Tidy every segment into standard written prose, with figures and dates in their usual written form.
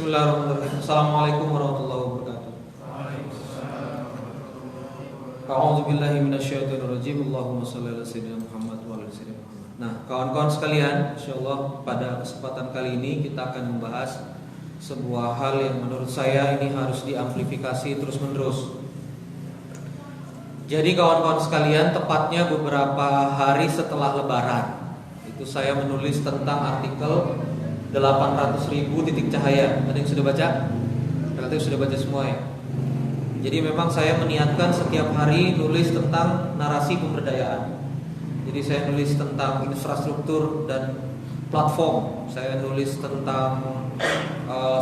Bismillahirrahmanirrahim. Assalamualaikum warahmatullahi wabarakatuh. A'udzu billahi minasyaitonir rajim. Allahumma shalli ala sayyidina Muhammad wa ala sayyidina Muhammad. Nah, kawan-kawan sekalian, insyaallah pada kesempatan kali ini kita akan membahas sebuah hal yang menurut saya ini harus diamplifikasi terus-menerus. Jadi kawan-kawan sekalian, tepatnya beberapa hari setelah Lebaran, itu saya menulis tentang artikel 800.000 titik cahaya. Ada yang sudah baca? Relatif sudah baca semua ya. Jadi memang saya meniatkan setiap hari nulis tentang narasi pemberdayaan. Jadi saya nulis tentang infrastruktur dan platform. Saya nulis tentang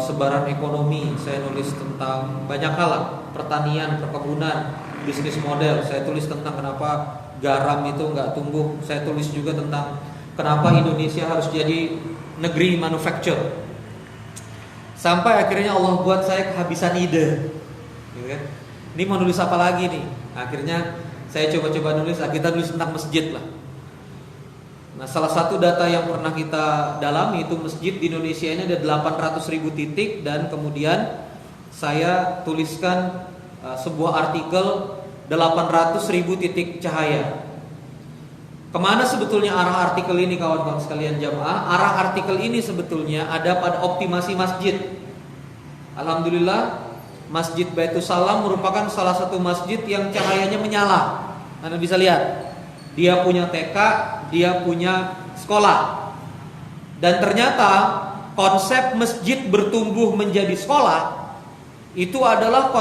sebaran ekonomi. Saya nulis tentang banyak hal lah. Pertanian, perkebunan, bisnis model. Saya tulis tentang kenapa garam itu nggak tumbuh. Saya tulis juga tentang kenapa Indonesia harus jadi negeri manufacture. Sampai akhirnya Allah buat saya kehabisan ide, gitu kan? Ini mau nulis apa lagi nih? Akhirnya saya coba-coba nulis. Kita nulis tentang masjid lah. Nah, salah satu data yang pernah kita dalami itu masjid di Indonesia ini ada 800.000 titik. Dan kemudian saya tuliskan sebuah artikel 800.000 titik cahaya. Kemana sebetulnya arah artikel ini kawan-kawan sekalian jamaah? Arah artikel ini sebetulnya ada pada optimasi masjid. Alhamdulillah, Masjid Baitus Salam merupakan salah satu masjid yang cahayanya menyala. Anda bisa lihat, dia punya TK, dia punya sekolah. Dan ternyata konsep masjid bertumbuh menjadi sekolah itu adalah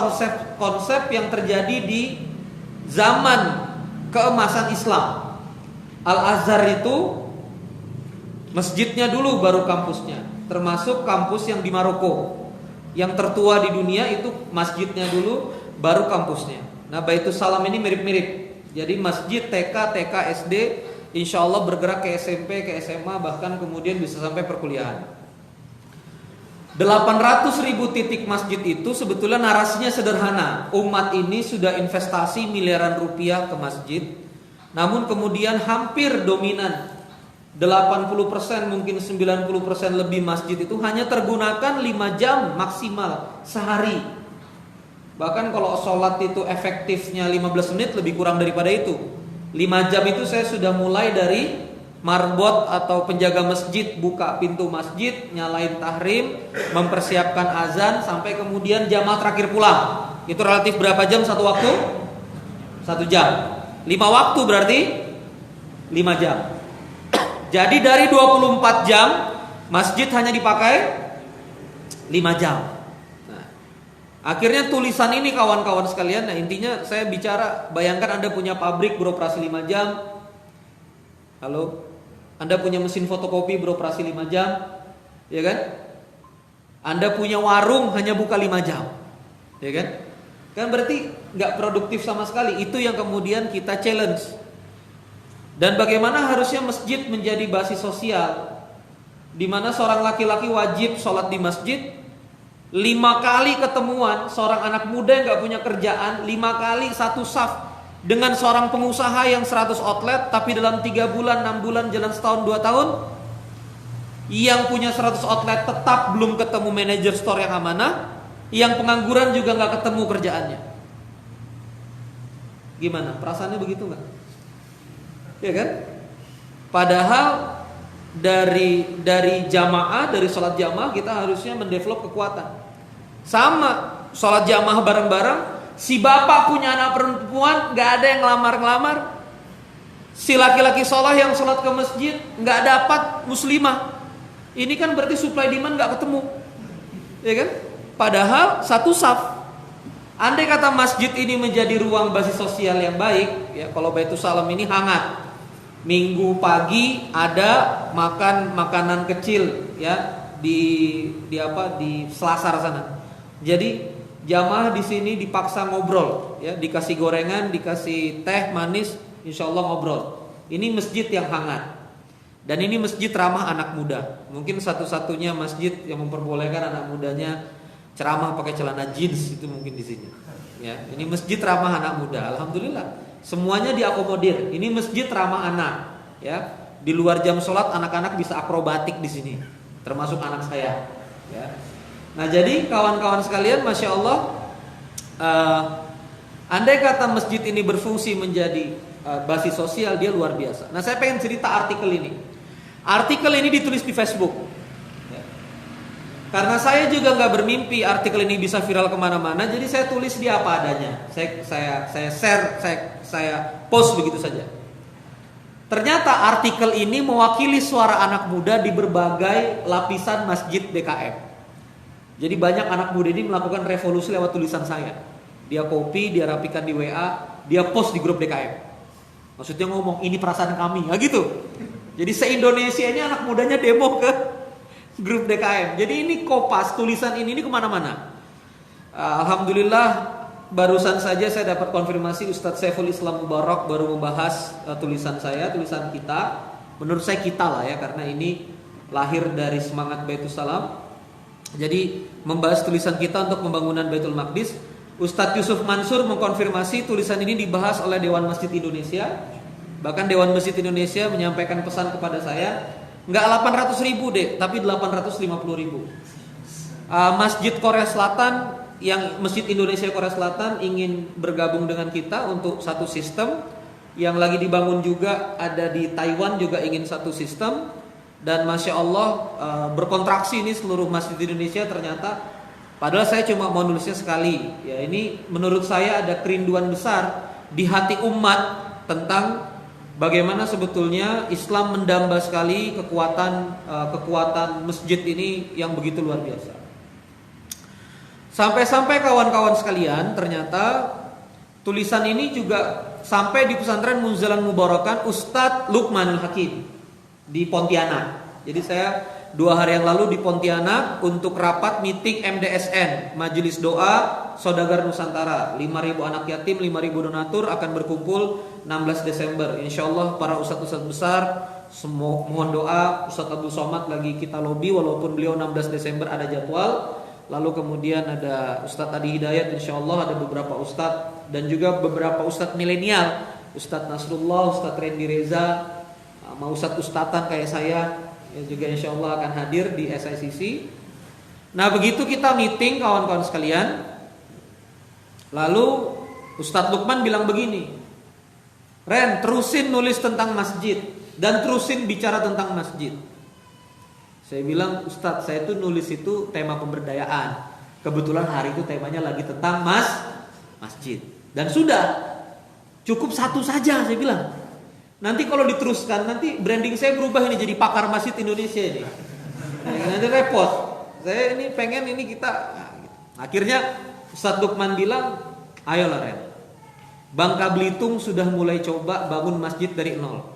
konsep yang terjadi di zaman keemasan Islam. Al-Azhar itu masjidnya dulu baru kampusnya, termasuk kampus yang di Maroko. Yang tertua di dunia itu masjidnya dulu baru kampusnya. Nah, Baitus Salam ini mirip-mirip. Jadi masjid TK, SD, insya Allah bergerak ke SMP, ke SMA, bahkan kemudian bisa sampai perkuliahan. 800.000 titik masjid itu sebetulnya narasinya sederhana. Umat ini sudah investasi miliaran rupiah ke masjid, namun kemudian hampir dominan 80%, mungkin 90% lebih masjid itu hanya tergunakan 5 jam maksimal sehari. Bahkan kalau sholat itu efektifnya 15 menit, lebih kurang daripada itu. 5 jam itu saya sudah mulai dari marbot atau penjaga masjid buka pintu masjid, nyalain tahrim, mempersiapkan azan, sampai kemudian jamaah terakhir pulang. Itu relatif berapa jam satu waktu? 1 jam. 5 waktu berarti 5 jam. Jadi dari 24 jam masjid hanya dipakai 5 jam. Nah, akhirnya tulisan ini kawan-kawan sekalian, nah intinya saya bicara, bayangkan Anda punya pabrik beroperasi 5 jam. Halo? Anda punya mesin fotokopi beroperasi 5 jam, ya kan? Anda punya warung hanya buka 5 jam, ya kan? Kan berarti nggak produktif sama sekali. Itu yang kemudian kita challenge. Dan bagaimana harusnya masjid menjadi basis sosial, di mana seorang laki-laki wajib sholat di masjid 5 kali ketemuan seorang anak muda yang nggak punya kerjaan, 5 kali satu saf dengan seorang pengusaha yang 100 outlet, tapi dalam 3 bulan, 6 bulan, jalan setahun, 2 tahun, yang punya 100 outlet tetap belum ketemu manajer store yang amanah, yang pengangguran juga nggak ketemu kerjaannya. Gimana? Perasaannya begitu nggak? Ya kan? Padahal dari jamaah, dari sholat jamaah kita harusnya mendevelop kekuatan. Sama sholat jamaah bareng-bareng. Si bapak punya anak perempuan, nggak ada yang ngelamar-ngelamar. Si laki-laki sholat yang sholat ke masjid nggak dapat muslimah. Ini kan berarti supply demand nggak ketemu, ya kan? Padahal satu saf. Andai kata masjid ini menjadi ruang basis sosial yang baik, ya, kalau Baitus Salam ini hangat. Minggu pagi ada makan makanan kecil, ya, di Selasar sana. Jadi jamaah di sini dipaksa ngobrol, ya, dikasih gorengan, dikasih teh manis, insya Allah ngobrol. Ini masjid yang hangat. Dan ini masjid ramah anak muda. Mungkin satu-satunya masjid yang memperbolehkan anak mudanya ceramah pakai celana jeans, itu mungkin di sini. Ya, ini masjid ramah anak muda. Alhamdulillah. Semuanya diakomodir. Ini masjid ramah anak, ya. Di luar jam sholat anak-anak bisa akrobatik di sini, termasuk anak saya, ya. Nah jadi kawan-kawan sekalian, Masya Allah, andai kata masjid ini berfungsi menjadi basis sosial, dia luar biasa. Nah saya pengen cerita artikel ini. Artikel ini ditulis di Facebook. Karena saya juga nggak bermimpi artikel ini bisa viral kemana-mana, jadi saya tulis dia apa adanya. Saya share, saya post begitu saja. Ternyata artikel ini mewakili suara anak muda di berbagai lapisan masjid BKM. Jadi banyak anak muda ini melakukan revolusi lewat tulisan saya. Dia copy, dia rapikan di WA, dia post di grup BKM. Maksudnya ngomong ini perasaan kami, gitu. Jadi se-Indonesia ini anak mudanya demo ke grup DKM. Jadi ini kopas tulisan ini kemana-mana. Alhamdulillah barusan saja saya dapat konfirmasi Ustadz Saiful Islam Mubarak baru membahas tulisan kita. Menurut saya kita lah ya, karena ini lahir dari semangat Baitus Salam. Jadi membahas tulisan kita untuk pembangunan Baitul Maqdis. Ustadz Yusuf Mansur mengkonfirmasi tulisan ini dibahas oleh Dewan Masjid Indonesia. Bahkan Dewan Masjid Indonesia menyampaikan pesan kepada saya, nggak 800.000 deh, tapi 850.000. Masjid Korea Selatan, yang Masjid Indonesia Korea Selatan ingin bergabung dengan kita untuk satu sistem. Yang lagi dibangun juga ada di Taiwan juga ingin satu sistem. Dan Masya Allah berkontraksi ini seluruh Masjid Indonesia ternyata. Padahal saya cuma mau nulisnya sekali. Ya ini menurut saya ada kerinduan besar di hati umat tentang bagaimana sebetulnya Islam mendamba sekali kekuatan masjid ini yang begitu luar biasa. Sampai-sampai kawan-kawan sekalian, ternyata tulisan ini juga sampai di pesantren Munzalan Mubarakan Ustadz Luqmanul Hakim di Pontianak. Jadi saya 2 hari yang lalu di Pontianak untuk rapat meeting MDSN, Majelis Doa Saudagar Nusantara. 5.000 anak yatim, 5.000 donatur akan berkumpul 16 Desember. Insya Allah para ustadz-ustadz besar, mohon doa. Ustadz Abdul Somad lagi kita lobby walaupun beliau 16 Desember ada jadwal. Lalu kemudian ada Ustadz Adi Hidayat, insya Allah ada beberapa ustadz dan juga beberapa ustadz milenial, Ustadz Nasrullah, Ustadz Randy Reza, mau ustadz-ustadzan kayak saya yang juga insya Allah akan hadir di SICC. Nah begitu kita meeting kawan-kawan sekalian, lalu Ustadz Lukman bilang begini, Ren terusin nulis tentang masjid dan terusin bicara tentang masjid. Saya bilang, Ustadz saya tuh nulis itu tema pemberdayaan. Kebetulan hari itu temanya lagi tentang masjid. Dan sudah, cukup satu saja saya bilang. Nanti kalau diteruskan, nanti branding saya berubah ini jadi pakar masjid Indonesia ini. Nanti repot. Saya ini pengen ini kita. Akhirnya Ustadz Lukman bilang, ayolah Ren. Bangka Belitung sudah mulai coba bangun masjid dari nol.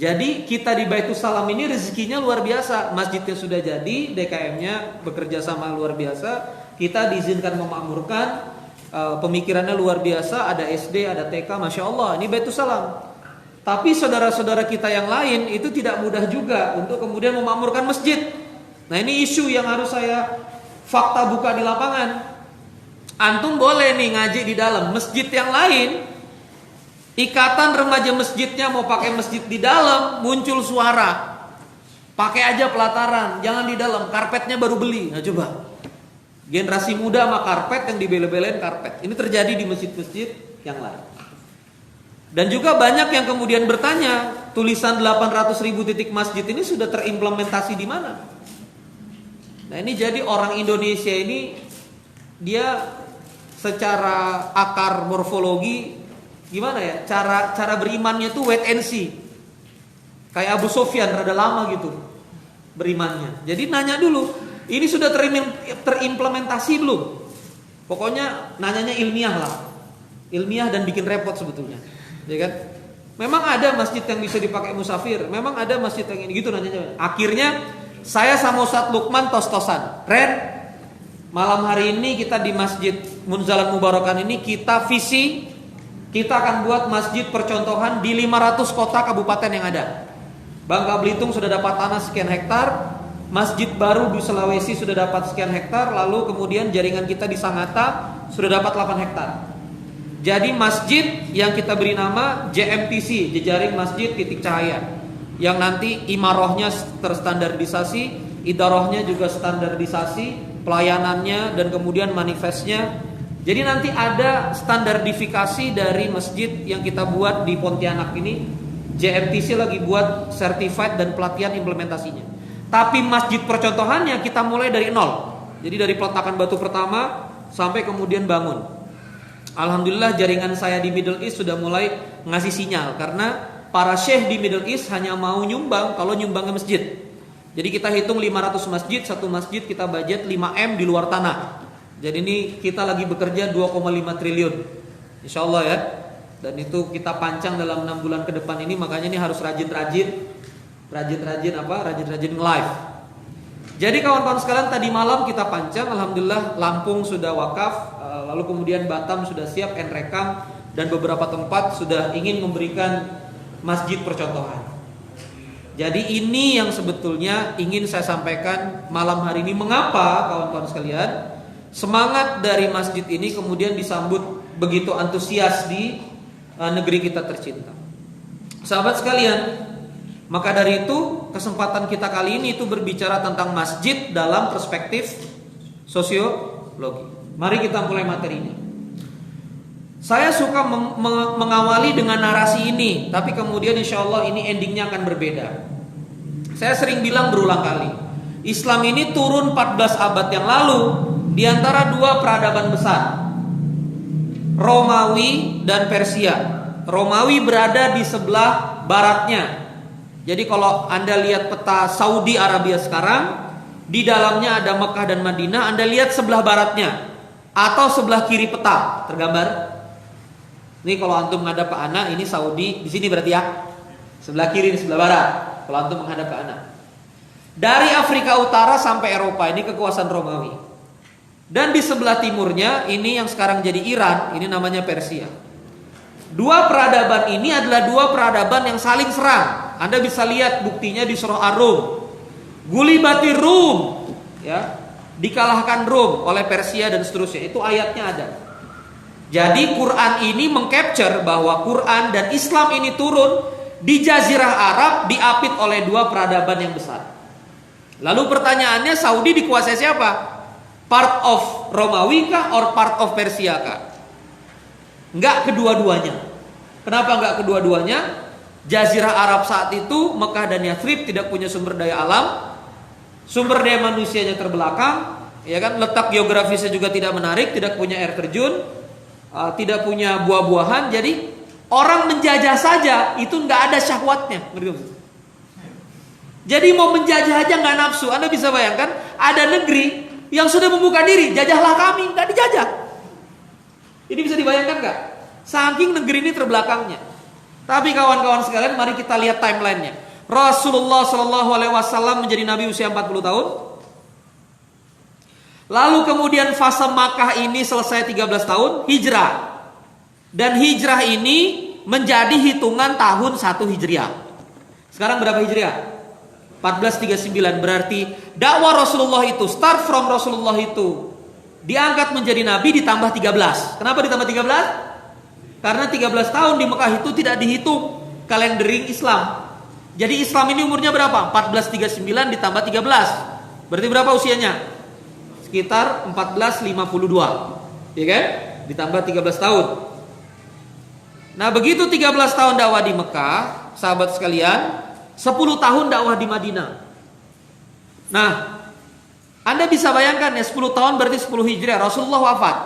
Jadi kita di Baitus Salam ini rezekinya luar biasa. Masjidnya sudah jadi, DKM-nya bekerja sama luar biasa. Kita diizinkan memakmurkan, pemikirannya luar biasa. Ada SD, ada TK, Masya Allah. Ini Baitus Salam. Tapi saudara-saudara kita yang lain itu tidak mudah juga untuk kemudian memakmurkan masjid. Nah ini isu yang harus saya fakta buka di lapangan. Antum boleh nih ngaji di dalam masjid yang lain. Ikatan remaja masjidnya mau pakai masjid di dalam, muncul suara. Pakai aja pelataran, jangan di dalam, karpetnya baru beli. Nah coba, generasi muda sama karpet yang dibele-belein karpet. Ini terjadi di masjid-masjid yang lain. Dan juga banyak yang kemudian bertanya, tulisan 800.000 titik masjid ini sudah terimplementasi di mana? Nah ini jadi orang Indonesia ini, dia secara akar morfologi gimana ya, cara berimannya tuh wait and see. Kayak Abu Sofyan rada lama gitu berimannya. Jadi nanya dulu, ini sudah terimplementasi belum? Pokoknya nanyanya ilmiah lah. Ilmiah dan bikin repot sebetulnya. Ya kan? Memang ada masjid yang bisa dipakai musafir, memang ada masjid yang ini gitu nanyanya. Akhirnya saya sama Ustadz Lukman tos-tosan. Ren, malam hari ini kita di Masjid Munzalan Mubarakan ini kita visi, kita akan buat masjid percontohan di 500 kota kabupaten yang ada. Bangka Belitung sudah dapat tanah sekian hektar, masjid baru di Sulawesi sudah dapat sekian hektar, lalu kemudian jaringan kita di Sangatta sudah dapat 8 hektar. Jadi masjid yang kita beri nama JMTC, Jejaring Masjid Titik Cahaya, yang nanti imarohnya terstandardisasi idarahnya juga standarisasi, pelayanannya dan kemudian manifestnya. Jadi nanti ada standarisasi dari masjid yang kita buat di Pontianak ini. JMTC lagi buat certified dan pelatihan implementasinya. Tapi masjid percontohannya kita mulai dari nol. Jadi dari peletakan batu pertama sampai kemudian bangun. Alhamdulillah jaringan saya di Middle East sudah mulai ngasih sinyal, karena para syekh di Middle East hanya mau nyumbang kalau nyumbang ke masjid. Jadi kita hitung 500 masjid, satu masjid kita budget 5M di luar tanah. Jadi ini kita lagi bekerja 2,5 triliun Insya Allah ya. Dan itu kita pancang dalam 6 bulan ke depan ini. Makanya ini harus rajin-rajin nge-live. Jadi kawan-kawan sekalian, tadi malam kita pancang, alhamdulillah Lampung sudah wakaf, lalu kemudian Batam sudah siap Nrekang, dan beberapa tempat sudah ingin memberikan masjid percontohan. Jadi ini yang sebetulnya ingin saya sampaikan malam hari ini. Mengapa kawan-kawan sekalian semangat dari masjid ini kemudian disambut begitu antusias di negeri kita tercinta. Sahabat sekalian, maka dari itu kesempatan kita kali ini itu berbicara tentang masjid dalam perspektif sosiologi. Mari kita mulai materinya. Saya suka mengawali dengan narasi ini, tapi kemudian insya Allah ini endingnya akan berbeda. Saya sering bilang berulang kali, Islam ini turun 14 abad yang lalu di antara dua peradaban besar, Romawi dan Persia. Romawi berada di sebelah baratnya. Jadi kalau Anda lihat peta Saudi Arabia sekarang, di dalamnya ada Mekah dan Madinah. Anda lihat sebelah baratnya atau sebelah kiri peta tergambar. Ini kalau antum menghadap ke anak, ini Saudi, di sini berarti ya. Sebelah kiri, di sebelah barat. Kalau antum menghadap ke anak. Dari Afrika Utara sampai Eropa, ini kekuasaan Romawi. Dan di sebelah timurnya, ini yang sekarang jadi Iran, ini namanya Persia. Dua peradaban ini adalah dua peradaban yang saling serang. Anda bisa lihat buktinya di surah Ar-Rum. Gulibati Rum, ya, dikalahkan Rum oleh Persia dan seterusnya. Itu ayatnya ada. Jadi Quran ini mengcapture bahwa Quran dan Islam ini turun di Jazirah Arab, diapit oleh dua peradaban yang besar. Lalu pertanyaannya, Saudi dikuasai siapa? Part of Romawi kah or part of Persia kah? Enggak kedua-duanya. Kenapa enggak kedua-duanya? Jazirah Arab saat itu, Mekah dan Yathrib tidak punya sumber daya alam, sumber daya manusianya terbelakang, ya kan? Letak geografisnya juga tidak menarik, tidak punya air terjun, tidak punya buah-buahan. Jadi orang menjajah saja itu nggak ada syahwatnya. Jadi mau menjajah aja nggak nafsu. Anda bisa bayangkan ada negeri yang sudah membuka diri, jajahlah kami, nggak dijajah. Ini bisa dibayangkan nggak? Saking negeri ini terbelakangnya. Tapi kawan-kawan sekalian, mari kita lihat timelinenya. Rasulullah SAW menjadi nabi usia 40 tahun. Lalu kemudian fase Makkah ini selesai 13 tahun, hijrah. Dan hijrah ini menjadi hitungan tahun 1 Hijriah. Sekarang berapa Hijriah? 1439. Berarti dakwah Rasulullah itu, start from Rasulullah itu diangkat menjadi nabi ditambah 13. Kenapa ditambah 13? Karena 13 tahun di Mekah itu tidak dihitung kalendering Islam. Jadi Islam ini umurnya berapa? 1439 ditambah 13. Berarti berapa usianya? Sekitar 1452. Ya kan? Ditambah 13 tahun. Nah, begitu 13 tahun dakwah di Mekah, sahabat sekalian, 10 tahun dakwah di Madinah. Nah, Anda bisa bayangkan ya, 10 tahun berarti 10 Hijriah, Rasulullah wafat.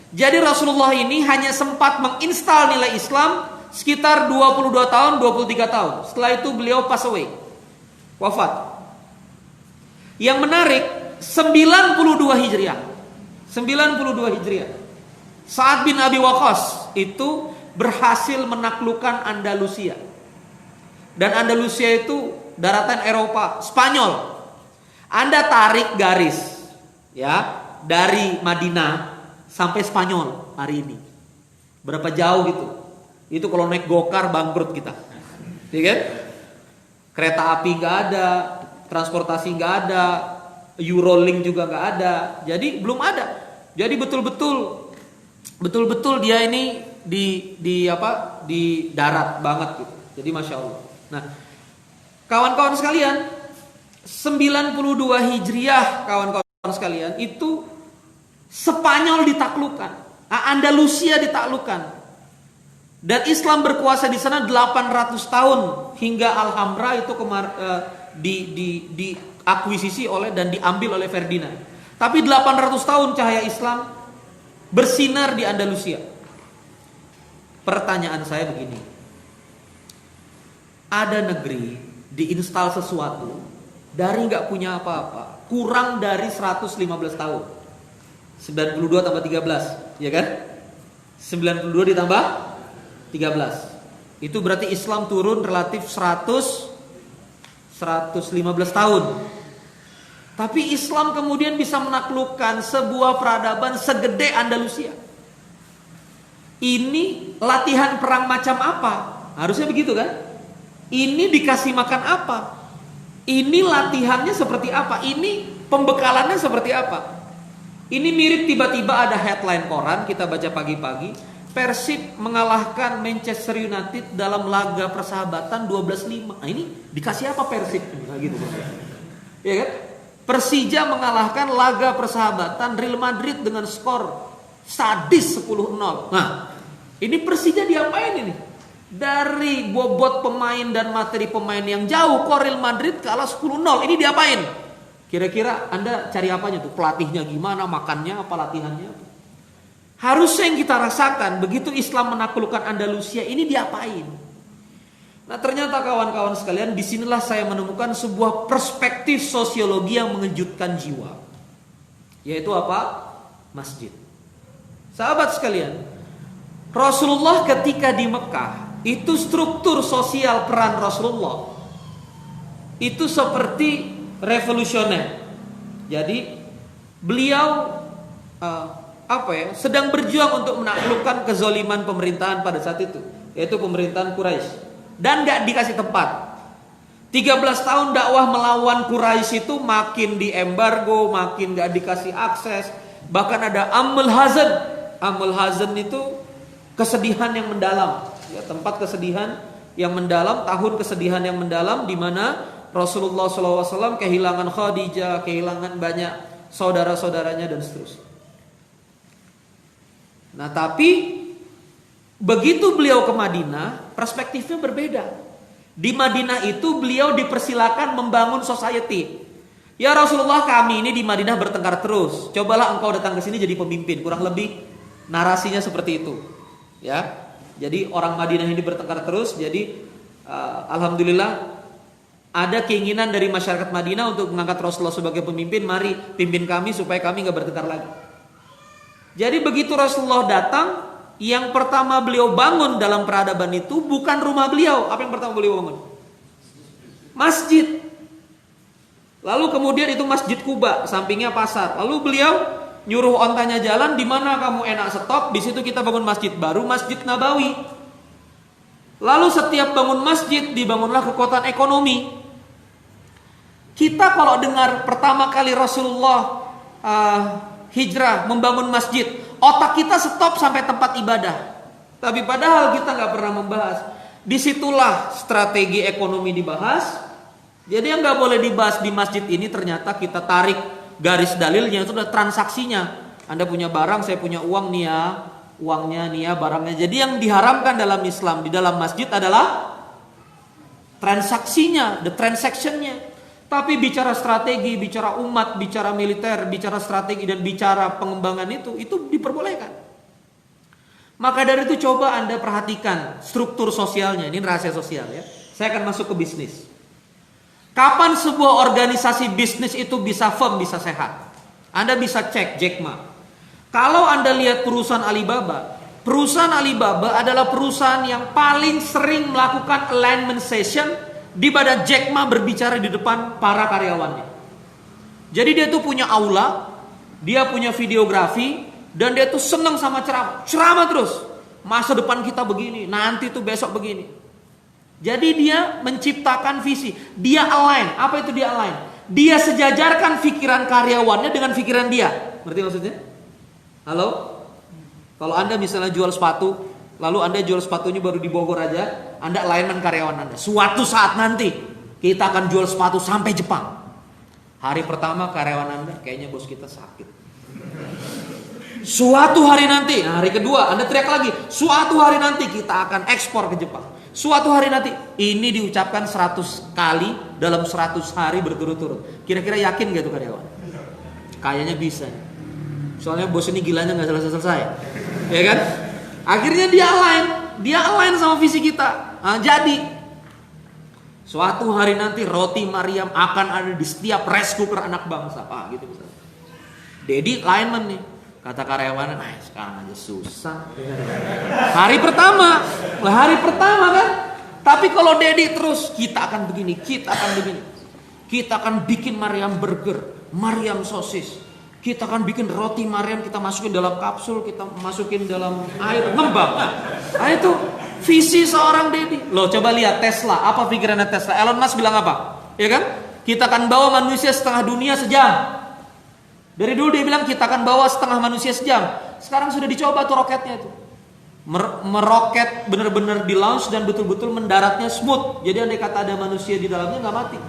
Jadi Rasulullah ini hanya sempat menginstal nilai Islam sekitar 22 tahun, 23 tahun. Setelah itu beliau pass away, wafat. Yang menarik, 92 Hijriah. 92 Hijriah. Sa'ad bin Abi Waqqas itu berhasil menaklukkan Andalusia. Dan Andalusia itu daratan Eropa, Spanyol. Anda tarik garis ya dari Madinah sampai Spanyol hari ini. Berapa jauh gitu? Itu kalau naik gokar bangkrut kita. Ya kan? Kereta api nggak ada, transportasi nggak ada, Eurolink juga nggak ada. Jadi belum ada. Jadi betul-betul dia ini di darat banget gitu. Jadi masya Allah. Nah, kawan-kawan sekalian, 92 Hijriah kawan-kawan sekalian, itu Spanyol ditaklukkan, Andalusia ditaklukkan. Dan Islam berkuasa di sana 800 tahun hingga Alhambra itu diakuisisi oleh dan diambil oleh Ferdinand. Tapi 800 tahun cahaya Islam bersinar di Andalusia. Pertanyaan saya begini. Ada negeri diinstal sesuatu dari nggak punya apa-apa, kurang dari 115 tahun. 92 tambah 13, ya kan? 92 ditambah 13. Itu berarti Islam turun relatif 115 tahun. Tapi Islam kemudian bisa menaklukkan sebuah peradaban segede Andalusia. Ini latihan perang macam apa? Harusnya begitu kan? Ini dikasih makan apa? Ini latihannya seperti apa? Ini pembekalannya seperti apa? Ini mirip tiba-tiba ada headline koran kita baca pagi-pagi, Persib mengalahkan Manchester United dalam laga persahabatan 12-5. Nah, ini dikasih apa Persib? Nah, gitu. Ya kan? Persija mengalahkan laga persahabatan Real Madrid dengan skor sadis 10-0. Nah, ini Persija diapain ini? Dari bobot pemain dan materi pemain yang jauh, kok Real Madrid kalah 10-0. Ini diapain? Kira-kira Anda cari apanya tuh? Pelatihnya gimana? Makannya apa? Latihannya apa? Harusnya yang kita rasakan begitu Islam menaklukkan Andalusia, ini diapain? Nah, ternyata kawan-kawan sekalian, disinilah saya menemukan sebuah perspektif sosiologi yang mengejutkan jiwa. Yaitu apa? Masjid. Sahabat sekalian, Rasulullah ketika di Mekah, itu struktur sosial peran Rasulullah itu seperti revolusioner. Jadi beliau sedang berjuang untuk menaklukkan kezaliman pemerintahan pada saat itu, yaitu pemerintahan Quraisy. Dan gak dikasih tempat. 13 tahun dakwah melawan Quraisy itu makin diembargo, makin gak dikasih akses. Bahkan ada Amul Hazan. Amul Hazan itu kesedihan yang mendalam, ya, tempat kesedihan yang mendalam, tahun kesedihan yang mendalam, di mana Rasulullah SAW kehilangan Khadijah, kehilangan banyak saudara-saudaranya dan seterusnya. Nah, tapi begitu beliau ke Madinah, perspektifnya berbeda. Di Madinah itu beliau dipersilakan membangun society. Ya Rasulullah, kami ini di Madinah bertengkar terus. Cobalah engkau datang ke sini jadi pemimpin. Kurang lebih narasinya seperti itu. Ya, jadi orang Madinah ini bertengkar terus. Jadi alhamdulillah ada keinginan dari masyarakat Madinah untuk mengangkat Rasulullah sebagai pemimpin. Mari pimpin kami supaya kami gak bertengkar lagi. Jadi begitu Rasulullah datang, yang pertama beliau bangun dalam peradaban itu bukan rumah beliau. Apa yang pertama beliau bangun? Masjid. Lalu kemudian itu Masjid Kuba, sampingnya pasar. Lalu beliau nyuruh ontanya jalan, di mana kamu enak stop, di situ kita bangun masjid baru, Masjid Nabawi. Lalu setiap bangun masjid dibangunlah kekuatan ekonomi. Kita kalau dengar pertama kali Rasulullah hijrah membangun masjid, otak kita stop sampai tempat ibadah. Tapi padahal kita nggak pernah membahas. Disitulah strategi ekonomi dibahas. Jadi yang nggak boleh dibahas di masjid ini ternyata kita tarik garis dalilnya, itu adalah transaksinya. Anda punya barang, saya punya uang nih ya, uangnya nih ya, barangnya. Jadi yang diharamkan dalam Islam di dalam masjid adalah transaksinya, the transactionnya. Tapi bicara strategi, bicara umat, bicara militer, bicara strategi dan bicara pengembangan itu diperbolehkan. Maka dari itu coba Anda perhatikan struktur sosialnya. Ini rahasia sosial ya. Saya akan masuk ke bisnis. Kapan sebuah organisasi bisnis itu bisa firm, bisa sehat? Anda bisa cek Jack Ma. Kalau Anda lihat perusahaan Alibaba adalah perusahaan yang paling sering melakukan alignment session di mana Jack Ma berbicara di depan para karyawannya. Jadi dia tuh punya aula, dia punya videografi, dan dia tuh senang sama ceramah terus. Masa depan kita begini, nanti tuh besok begini. Jadi dia menciptakan visi, dia align. Apa itu dia align? Dia sejajarkan pikiran karyawannya dengan pikiran dia. Ngerti maksudnya? Halo? Kalau Anda misalnya jual sepatu, lalu Anda jual sepatunya baru di Bogor aja, Anda alignment karyawan Anda. Suatu saat nanti kita akan jual sepatu sampai Jepang. Hari pertama karyawan Anda, kayaknya bos kita sakit. Suatu hari nanti, hari kedua Anda teriak lagi, suatu hari nanti kita akan ekspor ke Jepang. Suatu hari nanti, ini diucapkan 100 kali dalam 100 hari berturut-turut. Kira-kira yakin gak tuh karyawan? Kayaknya bisa. Soalnya bos ini gilanya gak selesai-selesai. Ya kan? Akhirnya dia align sama visi kita. Nah, jadi suatu hari nanti roti Maryam akan ada di setiap rice cooker anak bangsa. Gitu misalnya. Dedi alignment nih. Kata karyawan, sekarang aja susah. Hari pertama kan. Tapi kalau Dedi terus, kita akan begini. Kita akan bikin Maryam burger, Maryam sosis. Kita akan bikin roti Maryam, kita masukin dalam kapsul, kita masukin dalam air, ngembang. Nah itu visi seorang Dedi. Loh coba lihat Tesla, apa pikirannya Tesla? Elon Musk bilang apa? Ya kan? Kita akan bawa manusia setengah dunia sejam. Dari dulu dia bilang kita akan bawa setengah manusia sejam. Sekarang sudah dicoba tuh roketnya itu. Meroket benar-benar di launch dan betul-betul mendaratnya smooth. Jadi andai kata ada manusia di dalamnya nggak mati.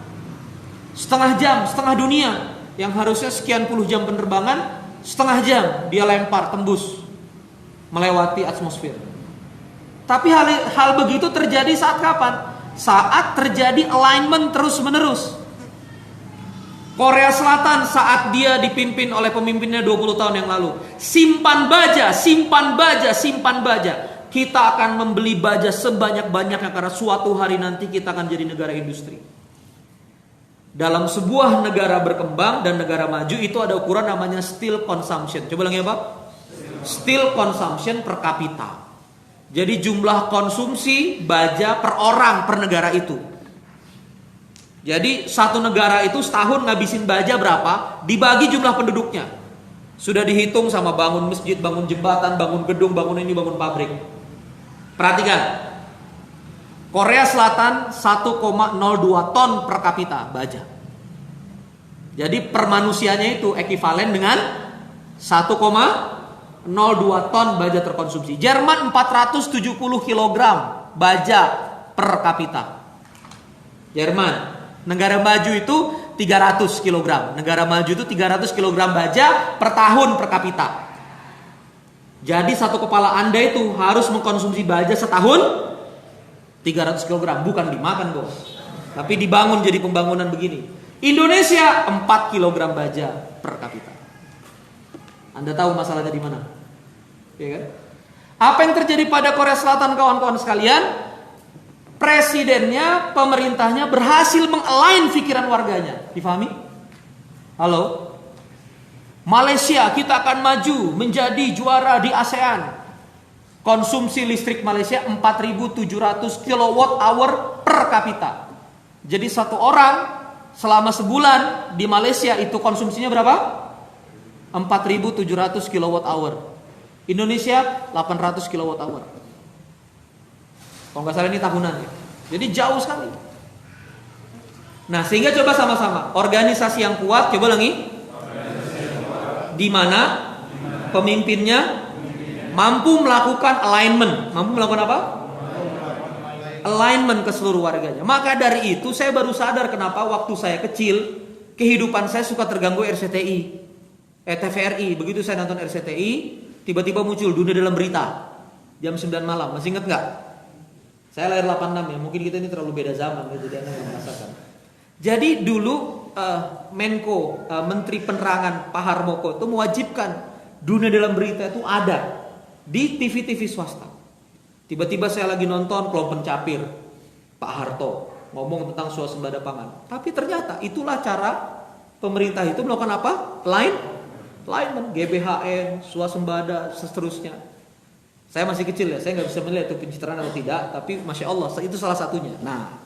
Setengah jam, setengah dunia. Yang harusnya sekian puluh jam penerbangan, setengah jam dia lempar tembus melewati atmosfer. Tapi hal begitu terjadi saat kapan? Saat terjadi alignment terus-menerus. Korea Selatan saat dia dipimpin oleh pemimpinnya 20 tahun yang lalu. Simpan baja. Kita akan membeli baja sebanyak-banyaknya karena suatu hari nanti kita akan jadi negara industri. Dalam sebuah negara berkembang dan negara maju itu ada ukuran namanya steel consumption. Coba lagi apa? Steel consumption per kapita. Jadi jumlah konsumsi baja per orang per negara itu. Jadi satu negara itu setahun ngabisin baja berapa dibagi jumlah penduduknya. Sudah dihitung sama bangun masjid, bangun jembatan, bangun gedung, bangun ini, bangun pabrik. Perhatikan. Korea Selatan 1,02 ton per kapita baja. Jadi per manusianya itu ekuivalen dengan 1,02 ton baja terkonsumsi. Jerman 470 kg baja per kapita. Jerman. Negara maju itu 300 kg. Negara maju itu 300 kg baja per tahun per kapita. Jadi satu kepala Anda itu harus mengkonsumsi baja setahun 300 kg. Bukan dimakan bos, tapi dibangun jadi pembangunan begini. Indonesia 4 kg baja per kapita. Anda tahu masalahnya di mana? Ya kan? Apa yang terjadi pada Korea Selatan kawan-kawan sekalian? Presidennya, pemerintahnya berhasil meng-align pikiran warganya. Difahami? Halo? Malaysia, kita akan maju menjadi juara di ASEAN. Konsumsi listrik Malaysia 4.700 kWh per kapita. Jadi satu orang selama sebulan di Malaysia itu konsumsinya berapa? 4.700 kWh. Indonesia 800 kWh. Kalau nggak salah ini tahunan ya. Jadi jauh sekali. Nah sehingga coba sama-sama organisasi yang kuat, coba lagi. Di mana pemimpinnya mampu melakukan alignment. Mampu melakukan apa? Alignment ke seluruh warganya. Maka dari itu saya baru sadar kenapa waktu saya kecil kehidupan saya suka terganggu RCTI, TVRI. Begitu saya nonton RCTI, tiba-tiba muncul Dunia Dalam Berita jam 9 malam. Masih ingat nggak? Saya lahir 86 ya, mungkin kita ini terlalu beda zaman ya, jadi Anda nggak merasakan. Jadi dulu Menko, Menteri Penerangan Pak Harmoko itu mewajibkan Dunia Dalam Berita itu ada di TV-TV swasta. Tiba-tiba saya lagi nonton Kelompok Pencapir Pak Harto ngomong tentang swasembada pangan. Tapi ternyata itulah cara pemerintah itu melakukan apa? Alignment, GBHN, swasembada, seterusnya. Saya masih kecil ya, saya nggak bisa melihat itu pencitraan atau tidak, tapi masya Allah itu salah satunya. Nah,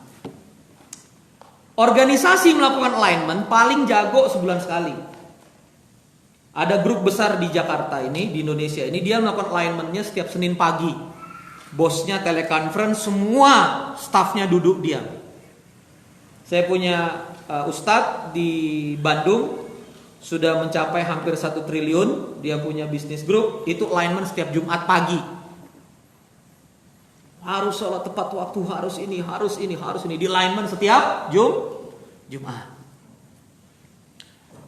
organisasi melakukan alignment paling jago sebulan sekali. Ada grup besar di Jakarta ini, di Indonesia ini, dia melakukan alignmentnya setiap Senin pagi. Bosnya teleconference, semua staffnya duduk diam. Saya punya ustadz di Bandung sudah mencapai hampir 1 triliun. Dia punya bisnis grup, itu alignment setiap Jumat pagi. Harus sholat tepat waktu, harus ini. Di alignment setiap Jumat.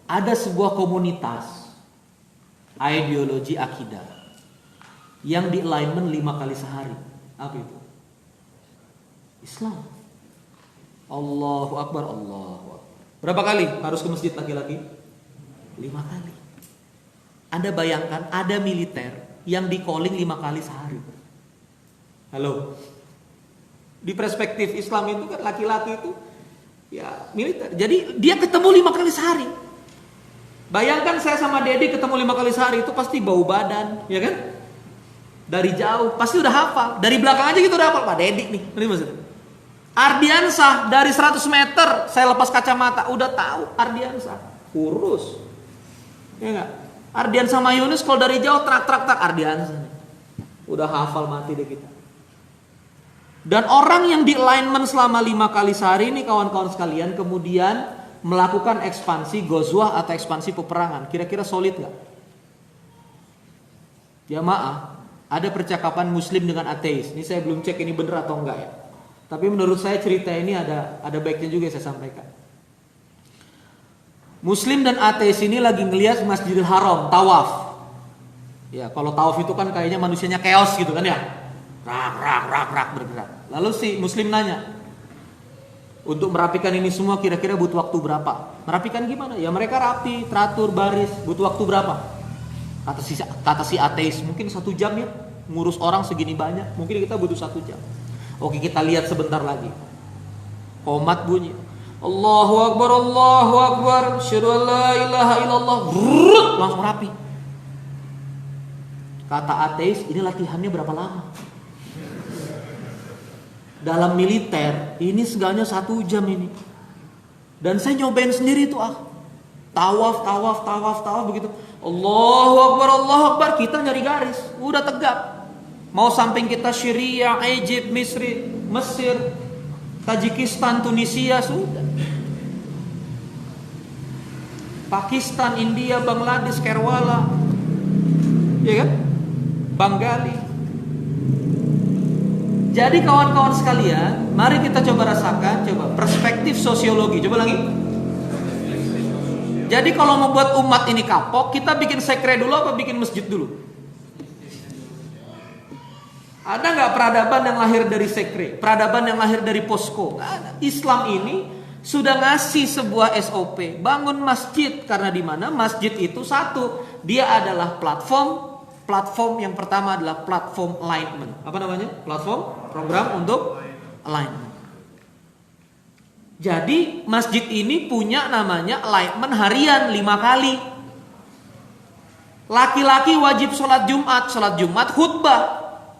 ada sebuah komunitas ideologi akidah yang di alignment 5 kali sehari. Apa itu? Islam. Allahu Akbar, Allahu Akbar. Berapa kali harus ke masjid laki-laki? 5 kali. Anda bayangkan ada militer yang di calling 5 kali sehari. Halo. Di perspektif Islam itu kan laki-laki itu ya militer. Jadi dia ketemu 5 kali sehari. Bayangkan saya sama Dedi ketemu 5 kali sehari, itu pasti bau badan, ya kan? Dari jauh pasti udah hafal. Dari belakang aja gitu udah hafal. Pak Dedi nih, ini maksudnya. Ardiansah dari 100 meter saya lepas kacamata udah tahu Ardiansah. Kurus. Ya enggak? Ardiansah sama Yunus kalau dari jauh trak Ardiansah. Udah hafal mati deh kita. Dan orang yang di alignment selama 5 kali sehari ini kawan-kawan sekalian kemudian melakukan ekspansi gozwah atau ekspansi peperangan. Kira-kira solid gak? Ya maaf, ada percakapan muslim dengan ateis. Ini saya belum cek ini bener atau enggak ya. Tapi menurut saya cerita ini ada baiknya juga yang saya sampaikan. Muslim dan ateis ini lagi ngelihat Masjidil Haram, tawaf. Ya, kalau tawaf itu kan kayaknya manusianya chaos gitu kan ya. Rak bergerak. Lalu si Muslim nanya, untuk merapikan ini semua kira-kira butuh waktu berapa? Merapikan gimana? Ya mereka rapi, teratur, baris. Butuh waktu berapa? Kata si ateis, mungkin 1 jam ya. Ngurus orang segini banyak, mungkin kita butuh 1 jam. Oke, kita lihat sebentar lagi. Qomat bunyi. Allahu Akbar, Allahu Akbar. Asyhadu an la ilaha illallah. Langsung rapi. Kata ateis, ini latihannya berapa lama? Dalam militer, ini segalanya 1 jam ini. Dan saya nyobain sendiri tuh Tawaf begitu. Allahu Akbar, kita nyari garis. Udah tegap. Mau samping kita Syria, Egypt, Mesir, Tajikistan, Tunisia, sudah. Pakistan, India, Bangladesh, Kerala, ya kan? Bengali. Jadi kawan-kawan sekalian, mari kita coba rasakan, perspektif sosiologi. Coba lagi. Jadi kalau membuat umat ini kapok, kita bikin sekre dulu apa bikin masjid dulu? Ada nggak peradaban yang lahir dari sekre? Peradaban yang lahir dari posko? Islam ini sudah ngasih sebuah SOP, bangun masjid. Karena di mana masjid itu satu, dia adalah platform yang pertama adalah platform alignment. Apa namanya? Platform program untuk alignment. Jadi masjid ini punya namanya alignment harian 5 kali. Laki-laki wajib sholat Jumat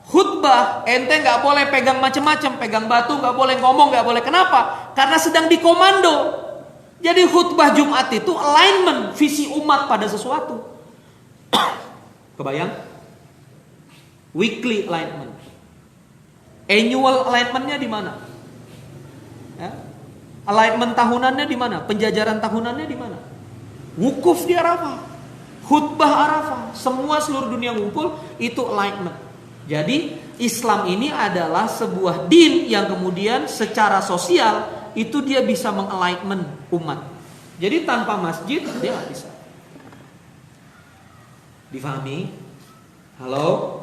khutbah, ente nggak boleh pegang macam-macam, pegang batu nggak boleh, ngomong nggak boleh. Kenapa? Karena sedang dikomando. Jadi khutbah Jumat itu alignment visi umat pada sesuatu. Kebayang? Weekly alignment, annual alignmentnya di mana? Ya? Alignment tahunannya di mana? Penjajaran tahunannya di mana? Wukuf di Arafah, khutbah Arafah, semua seluruh dunia ngumpul, itu alignment. Jadi Islam ini adalah sebuah din yang kemudian secara sosial itu dia bisa mengalignment umat. Jadi tanpa masjid dia nggak bisa. Difahami? Halo?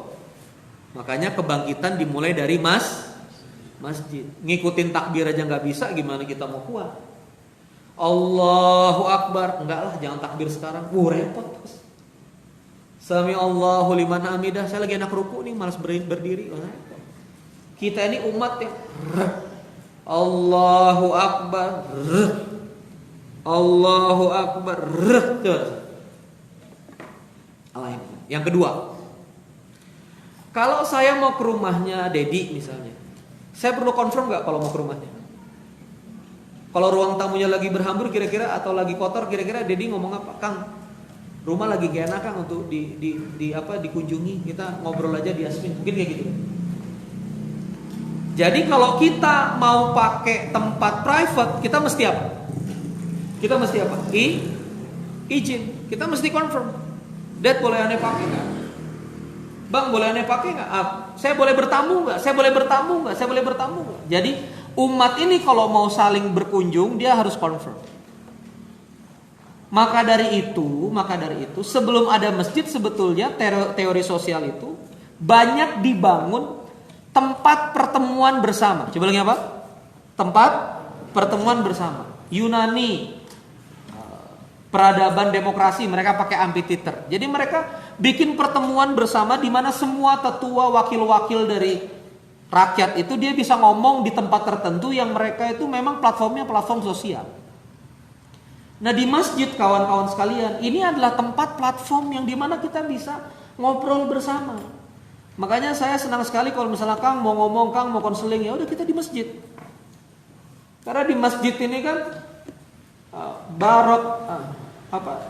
Makanya kebangkitan dimulai dari masjid. Ngikutin takbir aja nggak bisa, gimana kita mau kuat? Allahu Akbar, enggak lah, jangan takbir sekarang. Repot. Sami Allahu liman hamidah. Saya lagi enak ruku nih, malas berdiri. Kita ini umat ya. Allahu Akbar. Allahu Akbar. Yang kedua, kalau saya mau ke rumahnya Dedi misalnya, saya perlu confirm nggak kalau mau ke rumahnya? Kalau ruang tamunya lagi berhambur kira-kira atau lagi kotor kira-kira Dedi ngomong apa? Kang, rumah lagi gak enak Kang untuk dikunjungi, kita ngobrol aja di Yasmin, mungkin kayak gitu. Jadi kalau kita mau pakai tempat private, kita mesti apa? Izin. Kita mesti confirm. Dad, boleh aneh pakai nggak? Bang, boleh aneh pakai nggak? Saya boleh bertamu nggak? Saya boleh bertamu nggak? Jadi umat ini kalau mau saling berkunjung dia harus confirm. Maka dari itu sebelum ada masjid sebetulnya teori sosial itu banyak dibangun tempat pertemuan bersama. Coba lagi apa? Tempat pertemuan bersama. Yunani, peradaban demokrasi, mereka pakai amphitheater. Jadi mereka bikin pertemuan bersama di mana semua tetua, wakil-wakil dari rakyat itu dia bisa ngomong di tempat tertentu yang mereka itu memang platformnya platform sosial. Nah di masjid kawan-kawan sekalian, ini adalah tempat platform yang dimana kita bisa ngobrol bersama. Makanya saya senang sekali kalau misalnya Kang mau ngomong, Kang mau konseling, ya udah kita di masjid. Karena di masjid ini kan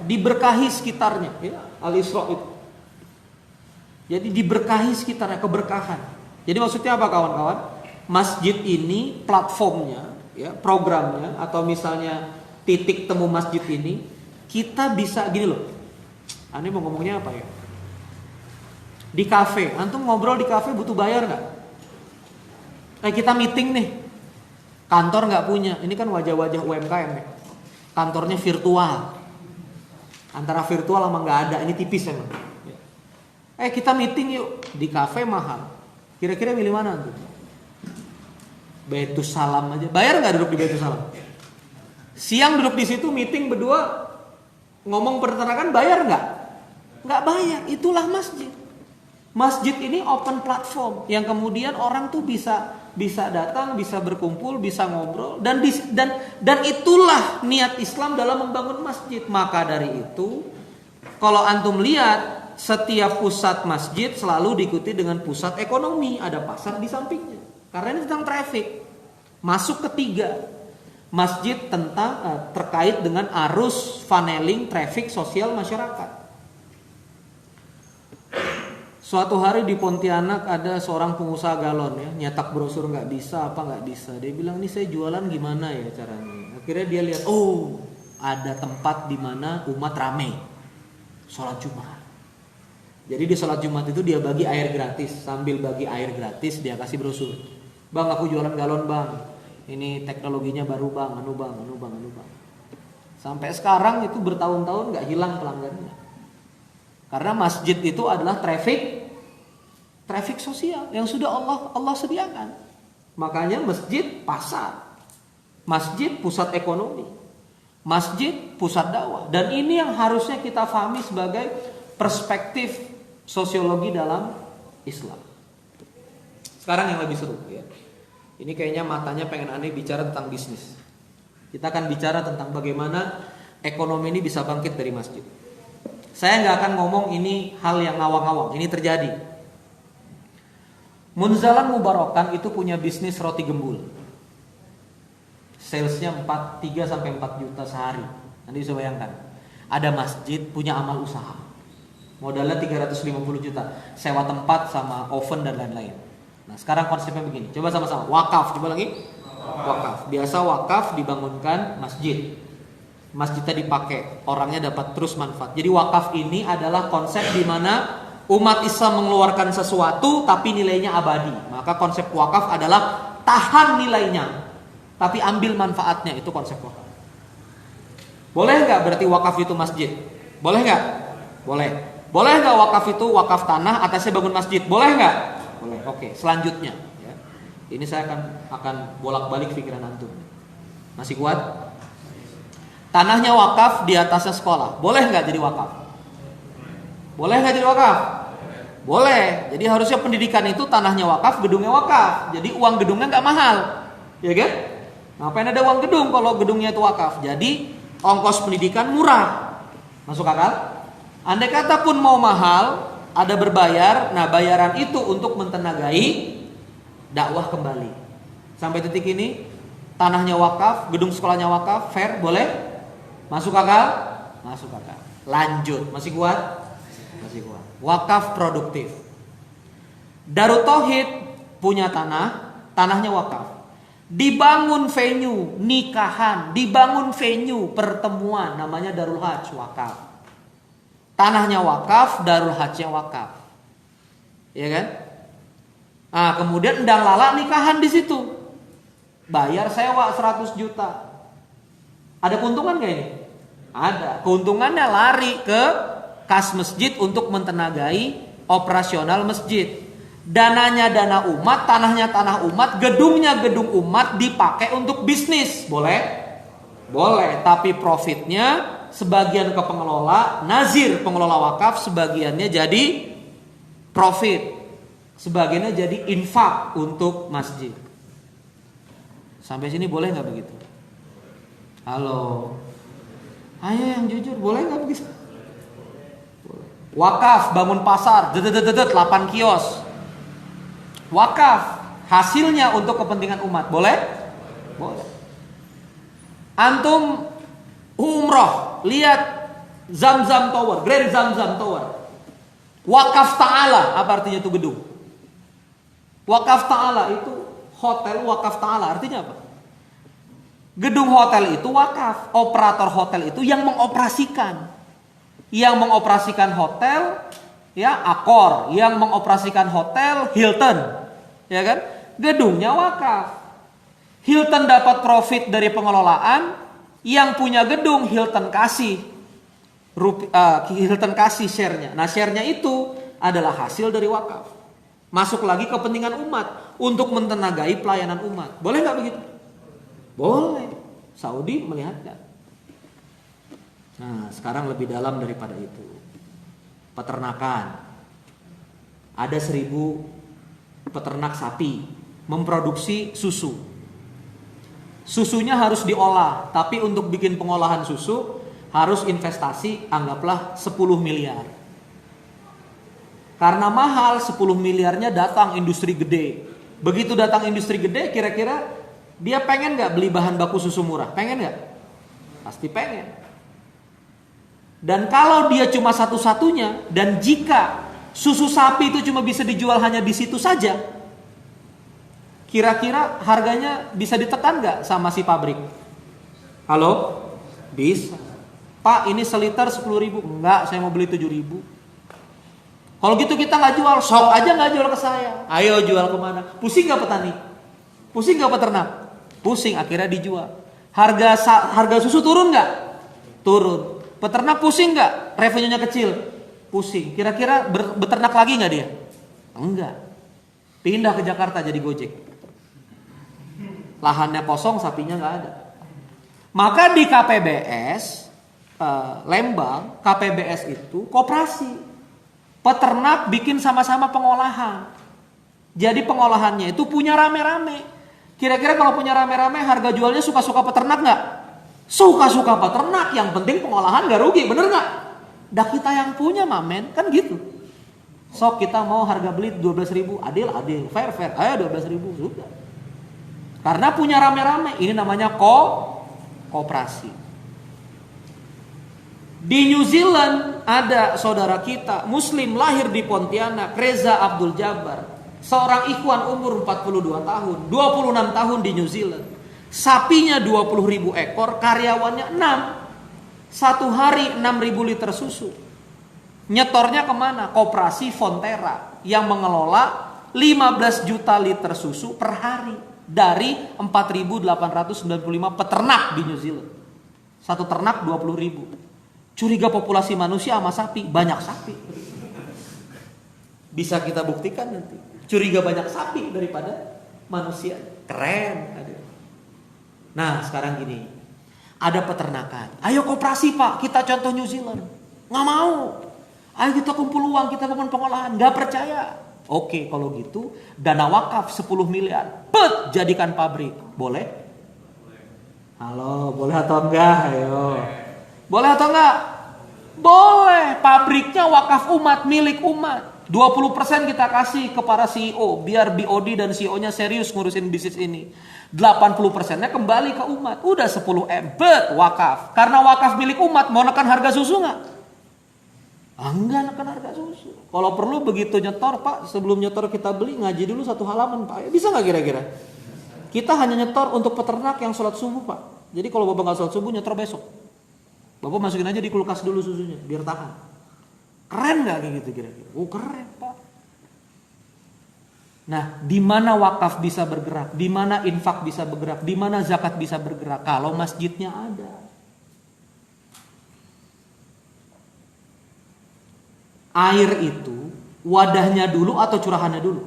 diberkahi sekitarnya, ya, Al-Isra itu. Jadi diberkahi sekitarnya, keberkahan. Jadi maksudnya apa kawan-kawan? Masjid ini platformnya, ya, programnya atau misalnya titik temu masjid ini kita bisa gini loh. Aneh mau ngomongnya apa ya? Di kafe, antum ngobrol di kafe butuh bayar nggak? Kayak kita meeting nih, kantor nggak punya. Ini kan wajah-wajah UMKM nih. Kantornya virtual. Antara virtual sama nggak ada, ini tipis emang. Kita meeting yuk di kafe mahal. Kira-kira milih mana tuh? Baitus Salam aja. Bayar nggak duduk di Baitus Salam? Siang duduk di situ meeting berdua ngomong peternakan, bayar nggak? Nggak bayar. Itulah masjid. Masjid ini open platform yang kemudian orang tuh bisa datang, bisa berkumpul, bisa ngobrol dan itulah niat Islam dalam membangun masjid. Maka dari itu, kalau antum lihat setiap pusat masjid selalu diikuti dengan pusat ekonomi, ada pasar di sampingnya. Karena ini tentang traffic. Masuk ketiga. Masjid terkait dengan arus funneling traffic sosial masyarakat. Suatu hari di Pontianak ada seorang pengusaha galon, ya, nyetak brosur nggak bisa. Dia bilang, ini saya jualan gimana ya caranya? Akhirnya dia lihat, ada tempat di mana umat ramai sholat Jumat. Jadi di sholat Jumat itu dia bagi air gratis. Sambil bagi air gratis dia kasih brosur. Bang, aku jualan galon bang. Ini teknologinya baru bang, anu bang. Sampai sekarang itu bertahun-tahun nggak hilang pelanggannya. Karena masjid itu adalah traffic sosial yang sudah Allah sediakan. Makanya masjid pasar, masjid pusat ekonomi, masjid pusat dakwah. Dan ini yang harusnya kita pahami sebagai perspektif sosiologi dalam Islam. Sekarang yang lebih seru, ya. Ini kayaknya matanya pengen aneh bicara tentang bisnis. Kita akan bicara tentang bagaimana ekonomi ini bisa bangkit dari masjid. Saya nggak akan ngomong ini hal yang ngawang-ngawang. Ini terjadi. Munzalan Mubarokan itu punya bisnis roti gembul. Salesnya 3 sampai 4 juta sehari. Nanti bisa bayangkan. Ada masjid punya amal usaha. Modalnya 350 juta. Sewa tempat sama oven dan lain-lain. Nah sekarang konsepnya begini. Coba sama-sama. Wakaf. Coba lagi. Wakaf. Biasa wakaf dibangunkan masjid. Masjidnya dipakai. Orangnya dapat terus manfaat. Jadi wakaf ini adalah konsep di mana umat Islam mengeluarkan sesuatu tapi nilainya abadi. Maka konsep wakaf adalah tahan nilainya tapi ambil manfaatnya. Itu konsep wakaf. Boleh nggak berarti wakaf itu masjid? Boleh nggak? Boleh. Boleh nggak wakaf itu wakaf tanah atasnya bangun masjid? Boleh nggak? Boleh. Oke, selanjutnya, ya. Ini saya akan bolak-balik pikiran antum. Masih kuat? Tanahnya wakaf, di atasnya sekolah. Boleh nggak jadi wakaf? Boleh nggak jadi wakaf? Boleh. Jadi harusnya pendidikan itu tanahnya wakaf, gedungnya wakaf. Jadi uang gedungnya nggak mahal, ya kan? Ngapain ada uang gedung kalau gedungnya itu wakaf? Jadi ongkos pendidikan murah. Masuk akal? Andai kata pun mau mahal, ada berbayar, nah bayaran itu untuk mentenagai dakwah kembali. Sampai titik ini tanahnya wakaf, gedung sekolahnya wakaf, fair, boleh? Masuk akal? Masuk akal. Lanjut, masih kuat? Masih kuat. Wakaf produktif. Darut Tauhid punya tanahnya wakaf. Dibangun venue nikahan, dibangun venue pertemuan, namanya Darul Hajj, wakaf. Tanahnya wakaf, Darul Hajjnya wakaf. Ya kan? Nah, kemudian endang lala nikahan di situ. Bayar sewa 100 juta. Ada keuntungan gak ini? Ada. Keuntungannya lari ke kas masjid untuk mentenagai operasional masjid. Dananya dana umat, tanahnya tanah umat, gedungnya gedung umat dipakai untuk bisnis. Boleh? Boleh. Tapi profitnya sebagian ke pengelola, nazir pengelola wakaf, sebagiannya jadi profit. Sebagiannya jadi infak untuk masjid. Sampai sini boleh nggak begitu? Halo, ayo yang jujur, boleh nggak begitu? Wakaf bangun pasar, 8 kios. Wakaf hasilnya untuk kepentingan umat, boleh? Boleh. Antum umroh, lihat Zamzam Tower, Grand Zamzam Tower. Wakaf Ta'ala, apa artinya itu gedung? Wakaf Ta'ala itu hotel wakaf Ta'ala, artinya apa? Gedung hotel itu wakaf, operator hotel itu yang mengoperasikan. Yang mengoperasikan hotel ya Accor, yang mengoperasikan hotel Hilton. Ya kan? Gedungnya wakaf. Hilton dapat profit dari pengelolaan, yang punya gedung Hilton kasih Hilton kasih share-nya. Nah, share-nya itu adalah hasil dari wakaf. Masuk lagi kepentingan umat untuk mentenagai pelayanan umat. Boleh nggak begitu? Boleh. Saudi melihatnya. Nah, sekarang lebih dalam daripada itu. Peternakan. Ada 1000 peternak sapi memproduksi susu. Susunya harus diolah, tapi untuk bikin pengolahan susu harus investasi anggaplah 10 miliar. Karena mahal, 10 miliarnya datang industri gede. Begitu datang industri gede, kira-kira dia pengen gak beli bahan baku susu murah? Pengen gak? Pasti pengen. Dan kalau dia cuma satu-satunya, dan jika susu sapi itu cuma bisa dijual hanya di situ saja, kira-kira harganya bisa ditekan gak sama si pabrik? Halo? Bisa. Pak, ini seliter 10.000. Enggak, saya mau beli 7.000. Kalau gitu kita gak jual, sok aja gak jual ke saya. Ayo jual kemana? Pusing gak petani? Pusing gak peternak? Pusing, akhirnya dijual. Harga susu turun gak? Turun. Peternak pusing gak? Revenue-nya kecil? Pusing. Kira-kira beternak lagi gak dia? Enggak. Pindah ke Jakarta jadi Gojek. Lahannya kosong, sapinya gak ada. Maka di KPBS Lembang, KPBS itu koperasi. Peternak bikin sama-sama pengolahan. Jadi pengolahannya itu punya rame-rame. Kira-kira kalau punya rame-rame, harga jualnya suka-suka peternak gak? Suka-suka peternak, yang penting pengolahan gak rugi, bener gak? Dah kita yang punya mamen, kan gitu. Sok kita mau harga beli 12.000, adil, fair, ayo 12.000, sudah. Karena punya rame-rame, ini namanya koperasi. Di New Zealand ada saudara kita Muslim lahir di Pontianak, Reza Abdul Jabbar, seorang ikhwan umur 42 tahun, 26 tahun di New Zealand. Sapinya 20.000 ekor, karyawannya 6. Satu hari 6.000 liter susu. Nyetornya kemana? Koperasi Fonterra yang mengelola 15 juta liter susu per hari dari 4.895 peternak di New Zealand. Satu ternak 20.000. Curiga populasi manusia sama sapi, banyak sapi. Bisa kita buktikan nanti. Curiga banyak sapi daripada manusia. Keren. Nah, sekarang gini. Ada peternakan. Ayo koperasi Pak, kita contoh New Zealand. Nggak mau. Ayo kita kumpul uang, kita bangun pengolahan. Nggak percaya. Oke, kalau gitu dana wakaf 10 miliar. Jadikan pabrik. Boleh? Halo, boleh atau enggak? Ayo. Boleh atau enggak? Boleh. Pabriknya wakaf umat, milik umat. 20% kita kasih kepada CEO biar BOD dan CEO-nya serius ngurusin bisnis ini. 80%-nya kembali ke umat. Udah 10M, wakaf. Karena wakaf milik umat, mau nekan harga susu enggak? Enggak nekan harga susu. Kalau perlu begitu nyetor, Pak, sebelum nyetor kita beli ngaji dulu 1 halaman, Pak. Bisa enggak kira-kira? Kita hanya nyetor untuk peternak yang sholat subuh, Pak. Jadi kalau Bapak enggak sholat subuh, nyetor besok. Bapak masukin aja di kulkas dulu susunya biar tahan. Keren nggak kayak gitu kira-kira? Oh keren Pak. Nah, di mana wakaf bisa bergerak? Di mana infak bisa bergerak? Di mana zakat bisa bergerak? Kalau masjidnya ada. Air itu wadahnya dulu atau curahannya dulu?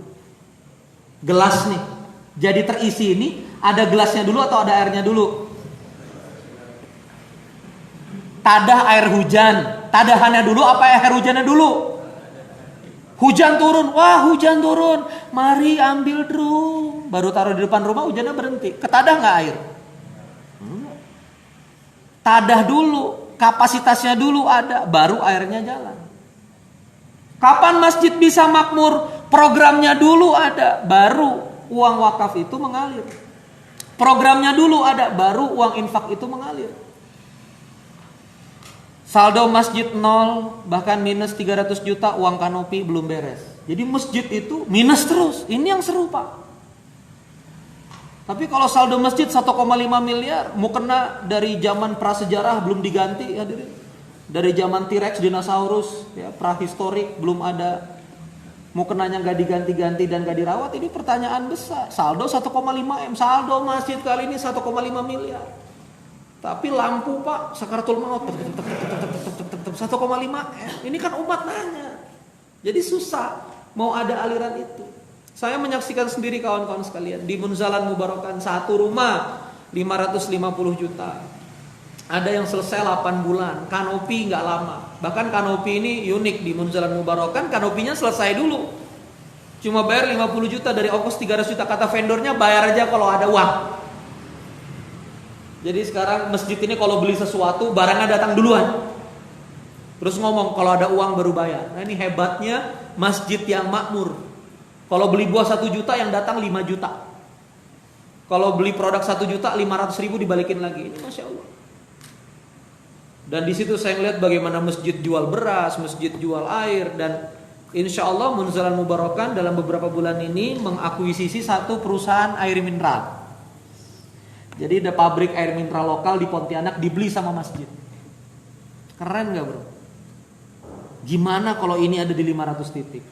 Gelas nih. Jadi terisi ini ada gelasnya dulu atau ada airnya dulu? Tadah air hujan, tadahannya dulu apa air hujannya dulu? Hujan turun, wah hujan turun, mari ambil drum. Baru taruh di depan rumah hujannya berhenti. Ketadah nggak air? Tadah dulu, kapasitasnya dulu ada, baru airnya jalan. Kapan masjid bisa makmur? Programnya dulu ada, baru uang wakaf itu mengalir. Programnya dulu ada, baru uang infak itu mengalir. Saldo masjid 0, bahkan minus 300 juta, uang kanopi belum beres. Jadi masjid itu minus terus. Ini yang seru, Pak. Tapi kalau saldo masjid 1,5 miliar, mau kena dari zaman prasejarah belum diganti, hadirin. Dari zaman T-Rex, dinosaurus, ya, prahistorik belum ada. Mau kenanya nggak diganti-ganti dan nggak dirawat, ini pertanyaan besar. Saldo 1,5 M, saldo masjid kali ini 1,5 miliar. Tapi lampu, Pak, sakaratul maut 1,5 M. Ini kan umat nanya. Jadi susah mau ada aliran itu. Saya menyaksikan sendiri kawan-kawan sekalian di Munzalan Mubarokan, satu rumah 550 juta. Ada yang selesai 8 bulan, kanopi nggak lama. Bahkan kanopi ini unik di Munzalan Mubarokan, kanopinya selesai dulu. Cuma bayar 50 juta dari ongkos 300 juta, kata vendornya bayar aja kalau ada uang. Jadi sekarang masjid ini kalau beli sesuatu barangnya datang duluan. Terus ngomong kalau ada uang baru bayar. Nah ini hebatnya masjid yang makmur. Kalau beli buah 1 juta yang datang 5 juta. Kalau beli produk 1 juta 500 ribu dibalikin lagi. Ini Masya Allah. Dan di situ saya ngeliat bagaimana masjid jual beras, masjid jual air, dan insya Allah Munzalan Mubarokan dalam beberapa bulan ini mengakuisisi satu perusahaan air mineral. Jadi ada pabrik air mineral lokal di Pontianak dibeli sama masjid. Keren gak bro? Gimana kalau ini ada di 500 titik?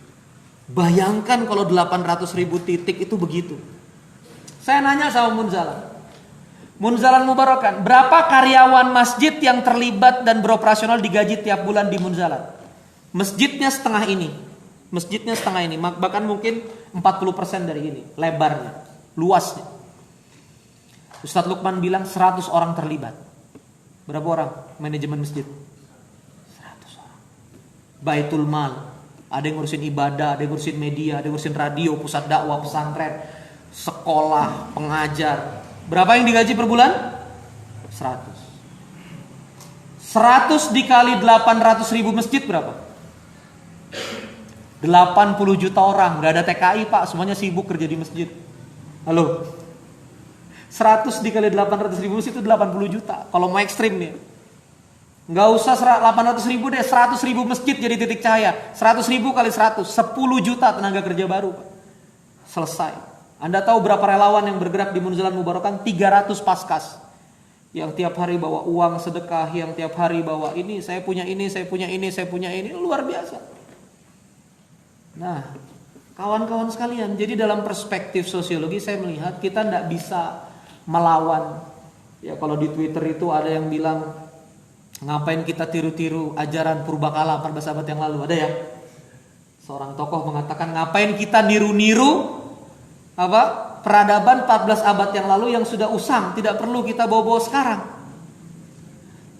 Bayangkan kalau 800 ribu titik itu begitu. Saya nanya sama Munzalan Mubarokan, berapa karyawan masjid yang terlibat dan beroperasional digaji tiap bulan di Munzalan? Masjidnya setengah ini. Bahkan mungkin 40% dari ini lebarnya, luasnya. Ustadz Lukman bilang 100 orang terlibat. Berapa orang manajemen masjid? 100 orang. Baitul Mal, ada yang ngurusin ibadah, ada yang ngurusin media, ada yang ngurusin radio, pusat dakwah, pesantren, sekolah, pengajar. Berapa yang digaji per bulan? 100. 100 dikali 800 ribu masjid berapa? 80 juta orang. Gak ada TKI Pak, semuanya sibuk kerja di masjid. Halo? 100 dikali 800 ribu masjid itu 80 juta. Kalau mau ekstrim nih, gak usah 800 ribu deh, 100 ribu masjid jadi titik cahaya. 100 ribu kali 100, 10 juta tenaga kerja baru Pak. Selesai. Anda tahu berapa relawan yang bergerak di Munzalan Mubarokan? 300 paskas. Yang tiap hari bawa uang sedekah, yang tiap hari bawa ini, saya punya ini, saya punya ini, saya punya ini. Luar biasa. Nah, kawan-kawan sekalian, jadi dalam perspektif sosiologi saya melihat kita tidak bisa melawan. Ya kalau di Twitter itu ada yang bilang, ngapain kita tiru-tiru ajaran purbakala 14 abad yang lalu, ada ya? Seorang tokoh mengatakan, ngapain kita niru-niru peradaban 14 abad yang lalu yang sudah usang, tidak perlu kita bawa-bawa sekarang.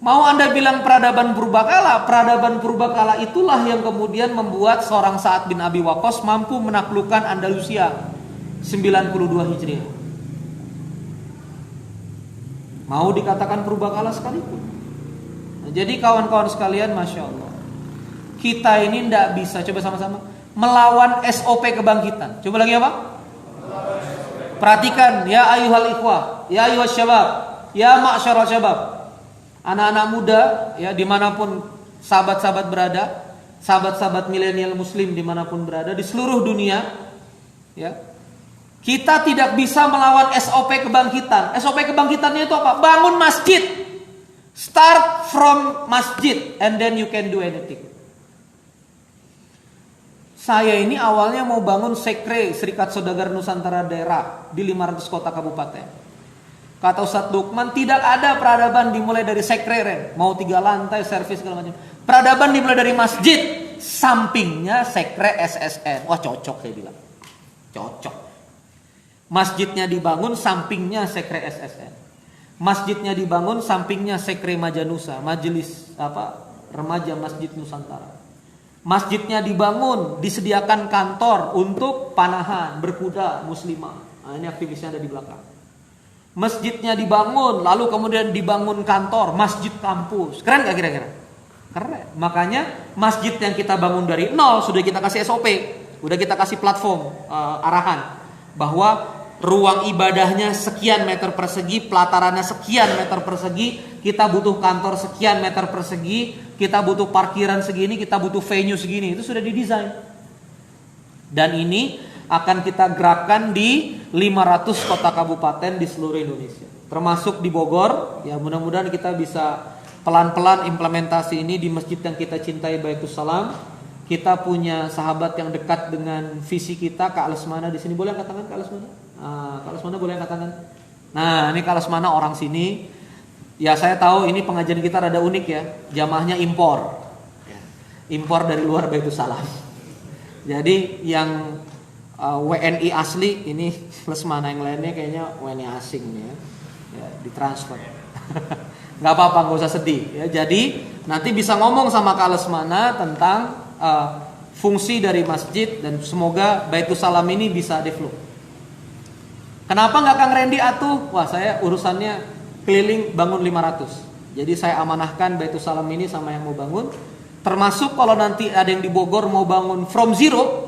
Mau Anda bilang peradaban purbakala itulah yang kemudian membuat seorang Sa'ad bin Abi Waqqas mampu menaklukkan Andalusia 92 Hijriah. Mau dikatakan purbakala sekalipun. Nah, jadi kawan-kawan sekalian, Masya Allah, kita ini tidak bisa, coba sama-sama, melawan SOP kebangkitan. Coba lagi apa? Perhatikan, ya ayyuhal ikhwah, ya ayyuhal syabab, ya ma'syaral syabab. Anak-anak muda, ya dimanapun sahabat-sahabat berada, sahabat-sahabat milenial muslim dimanapun berada di seluruh dunia, ya, kita tidak bisa melawan SOP kebangkitan. SOP kebangkitannya itu apa? Bangun masjid. Start from masjid and then you can do anything. Saya ini awalnya mau bangun sekre Serikat Saudagar Nusantara Daerah di 500 kota kabupaten. Kata Ustadz Lukman, tidak ada peradaban dimulai dari sekre, Ren. Mau 3 lantai, servis segala macam. Peradaban dimulai dari masjid. sampingnya sekre SSN. Wah cocok saya bilang. Cocok. Masjidnya dibangun sampingnya sekre SSN. Masjidnya dibangun sampingnya sekre Majanusa, majelis remaja Masjid Nusantara. Masjidnya dibangun, disediakan kantor untuk panahan, berkuda muslimah. Nah, ini aktivisnya ada di belakang. Masjidnya dibangun, lalu kemudian dibangun kantor, masjid kampus. Keren gak kira-kira? Keren. Makanya masjid yang kita bangun dari nol sudah kita kasih SOP, sudah kita kasih platform arahan bahwa ruang ibadahnya sekian meter persegi, pelatarannya sekian meter persegi, kita butuh kantor sekian meter persegi, kita butuh parkiran segini, kita butuh venue segini. Itu sudah didesain. Dan ini akan kita gerakkan di 500 kota kabupaten di seluruh Indonesia, termasuk di Bogor. Ya mudah-mudahan kita bisa pelan-pelan implementasi ini di masjid yang kita cintai, Baitus Salam. Kita punya sahabat yang dekat dengan visi kita, Kak Lesmana di sini. Boleh angkat tangan Kak Lesmana? Kak Lesmana boleh angkat tangan? Nah, ini Kak Lesmana orang sini. Ya saya tahu ini pengajian kita rada unik ya. Jamaahnya impor. Impor dari luar Baitus Salam. Jadi yang WNI asli ini Lesmana, yang lainnya kayaknya WNI asing nih ya, ditransfer. Gak apa-apa, gak usah sedih ya. Jadi nanti bisa ngomong sama Kak Lesmana tentang fungsi dari masjid, dan semoga Baitus Salam ini bisa develop. Kenapa gak Kang Randy atuh? Wah saya urusannya keliling bangun 500. Jadi saya amanahkan Baitus Salam ini sama yang mau bangun. Termasuk kalau nanti ada yang di Bogor mau bangun from zero,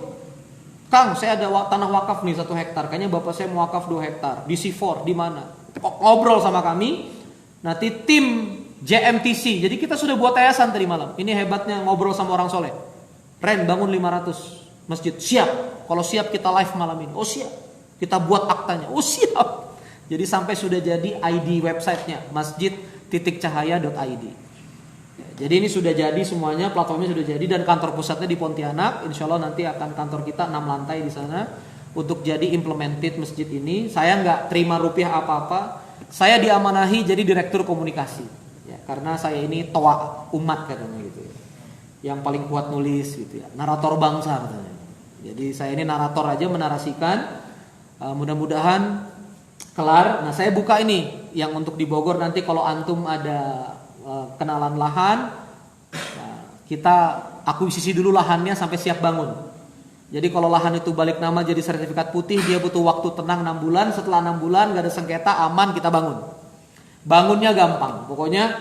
Kang saya ada tanah wakaf nih 1 hektar, kayaknya bapak saya mau wakaf 2 hektar di C4 di mana? Ngobrol sama kami. Nanti tim JMTC, jadi kita sudah buat yayasan tadi malam. Ini hebatnya ngobrol sama orang soleh. Ren bangun 500 masjid, siap. Kalau siap kita live malam ini. Oh siap. Kita buat aktanya. Oh siap. Jadi sampai sudah jadi ID websitenya masjid.cahaya.id. Jadi ini sudah jadi semuanya, platformnya sudah jadi, dan kantor pusatnya di Pontianak. Insya Allah nanti akan kantor kita 6 lantai di sana untuk jadi implemented masjid ini. Saya nggak terima rupiah apa-apa. Saya diamanahi jadi direktur komunikasi. Ya, karena saya ini toa umat katanya gitu ya. Yang paling kuat nulis gitu ya. Narator bangsa katanya. Jadi saya ini narator aja menarasikan. Mudah-mudahan kelar. Nah saya buka ini yang untuk di Bogor, nanti kalau antum ada kenalan lahan, kita akuisisi dulu lahannya sampai siap bangun. Jadi kalau lahan itu balik nama jadi sertifikat putih, dia butuh waktu tenang 6 bulan. Setelah 6 bulan gak ada sengketa, aman, kita bangun. Bangunnya gampang. Pokoknya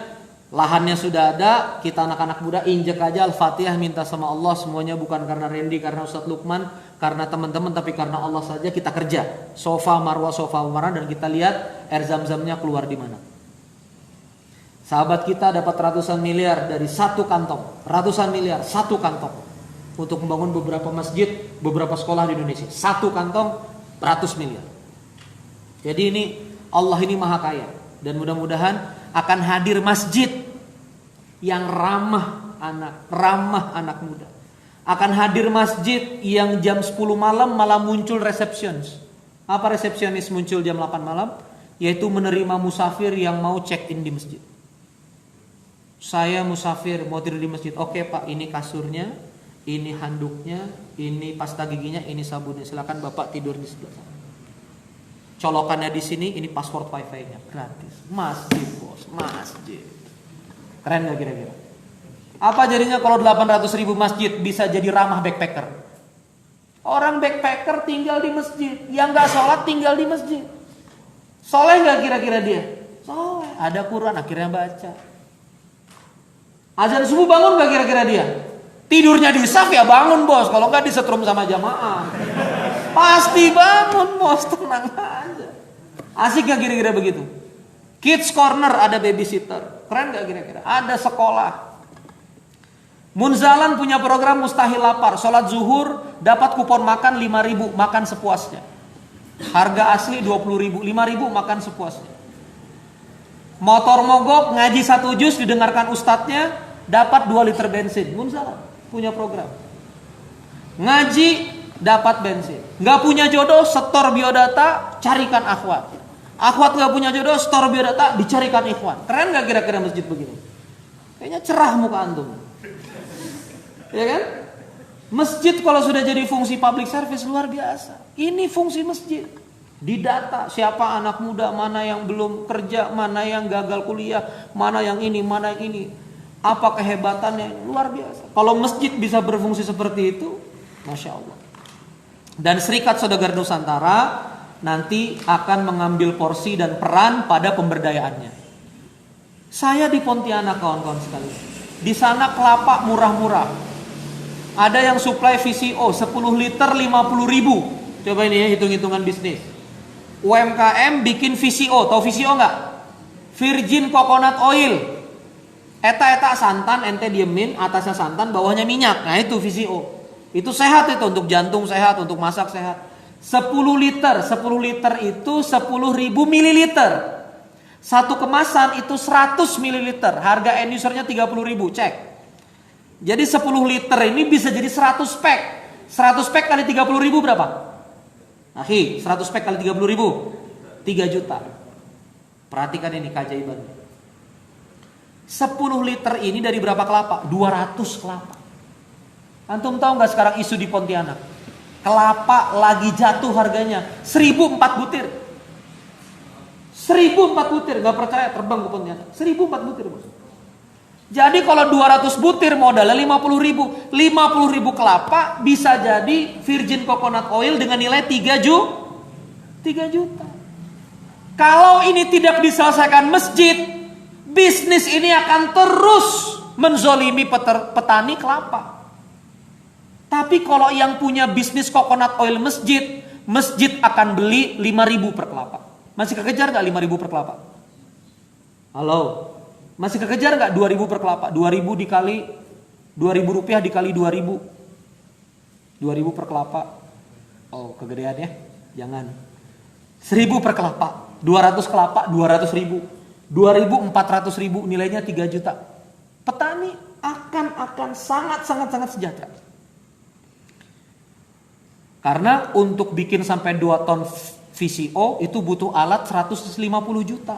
lahannya sudah ada, kita anak-anak muda injek aja Al-Fatihah, minta sama Allah. Semuanya bukan karena Randy, karena Ustadz Lukman, karena teman-teman, tapi karena Allah saja. Kita kerja sofa marwah, dan kita lihat air zam-zamnya keluar di mana. Sahabat kita dapat ratusan miliar dari satu kantong. Ratusan miliar, satu kantong, untuk membangun beberapa masjid, beberapa sekolah di Indonesia. Satu kantong 100 miliar. Jadi ini Allah ini maha kaya. Dan mudah-mudahan akan hadir masjid yang ramah anak muda. Akan hadir masjid yang jam 10 malam malah muncul receptions. Apa resepsionis muncul jam 8 malam? Yaitu menerima musafir yang mau check in di masjid. Saya musafir mau tidur di masjid. Oke Pak, ini kasurnya, ini handuknya, ini pasta giginya, ini sabunnya. Silakan Bapak tidur di sebelah sana. Colokannya di sini, ini password wifi-nya gratis. Masjid bos, masjid. Keren gak kira-kira? Apa jadinya kalau 800.000 masjid bisa jadi ramah backpacker? Orang backpacker tinggal di masjid, yang gak sholat tinggal di masjid. Soleh gak kira-kira dia? Soleh. Ada Quran akhirnya baca. Azan subuh bangun gak kira-kira dia? Tidurnya di saf ya bangun bos. Kalau gak disetrum sama jamaah. Pasti bangun bos, tenang aja. Asik gak kira-kira begitu? Kids corner ada babysitter. Keren gak kira-kira? Ada sekolah. Munzalan punya program mustahil lapar. Sholat zuhur dapat kupon makan 5.000, makan sepuasnya. Harga asli 20.000, 5.000 makan sepuasnya. Motor mogok ngaji 1 juz didengarkan ustadznya, dapat 2 liter bensin. Munzalan punya program. Ngaji dapat bensin. Gak punya jodoh, setor biodata, carikan akhwat. Akhwat gak punya jodoh, setor biodata, dicarikan ikhwan. Keren gak kira-kira masjid begini? Kayaknya cerah muka antum. Ya kan? Masjid kalau sudah jadi fungsi public service luar biasa. Ini fungsi masjid. Didata siapa anak muda, mana yang belum kerja, mana yang gagal kuliah, mana yang ini, mana yang ini. Apa kehebatannya, luar biasa. Kalau masjid bisa berfungsi seperti itu, Masya Allah. Dan Serikat Saudagar Nusantara nanti akan mengambil porsi dan peran pada pemberdayaannya. Saya di Pontianak kawan-kawan sekalian. Di sana kelapa murah-murah. Ada yang supply VCO 10 liter 50 ribu. Coba ini ya, hitung-hitungan bisnis. UMKM bikin VCO, tahu VCO nggak? Virgin Coconut Oil. Eta santan, ente diemin, atasnya santan, bawahnya minyak. Nah itu VCO. Itu sehat itu, untuk jantung sehat, untuk masak sehat. 10 liter itu 10.000 mililiter. Satu kemasan itu 100 mililiter. Harga end usernya 30.000, cek. Jadi 10 liter ini bisa jadi 100 pack. 100 pack kali 30.000 berapa? Akhi, 100 pack kali 30.000 3 juta. Perhatikan ini keajaiban. 10 liter ini dari berapa kelapa? 200 kelapa. Antum tahu nggak sekarang isu di Pontianak? Kelapa lagi jatuh harganya 1.004 butir. 1.004 butir, nggak percaya terbang ke Pontianak. 1.004 butir, bos. Jadi kalau 200 butir modalnya 50.000. 50.000 kelapa bisa jadi virgin coconut oil dengan nilai 3 juta. Kalau ini tidak diselesaikan masjid, bisnis ini akan terus menzolimi petani kelapa. Tapi kalau yang punya bisnis coconut oil masjid, masjid akan beli 5.000 per kelapa. Masih kekejar gak 5.000 per kelapa? Halo? Masih kekejar gak 2.000 per kelapa? 2.000 dikali 2.000 rupiah dikali 2.000 per kelapa. Oh kegedean ya? Jangan. 1.000 per kelapa, 200 kelapa 200.000, 2.000 400.000, nilainya 3 juta. Petani akan sangat sejahtera. Karena untuk bikin sampai 2 ton VCO itu butuh alat 150 juta.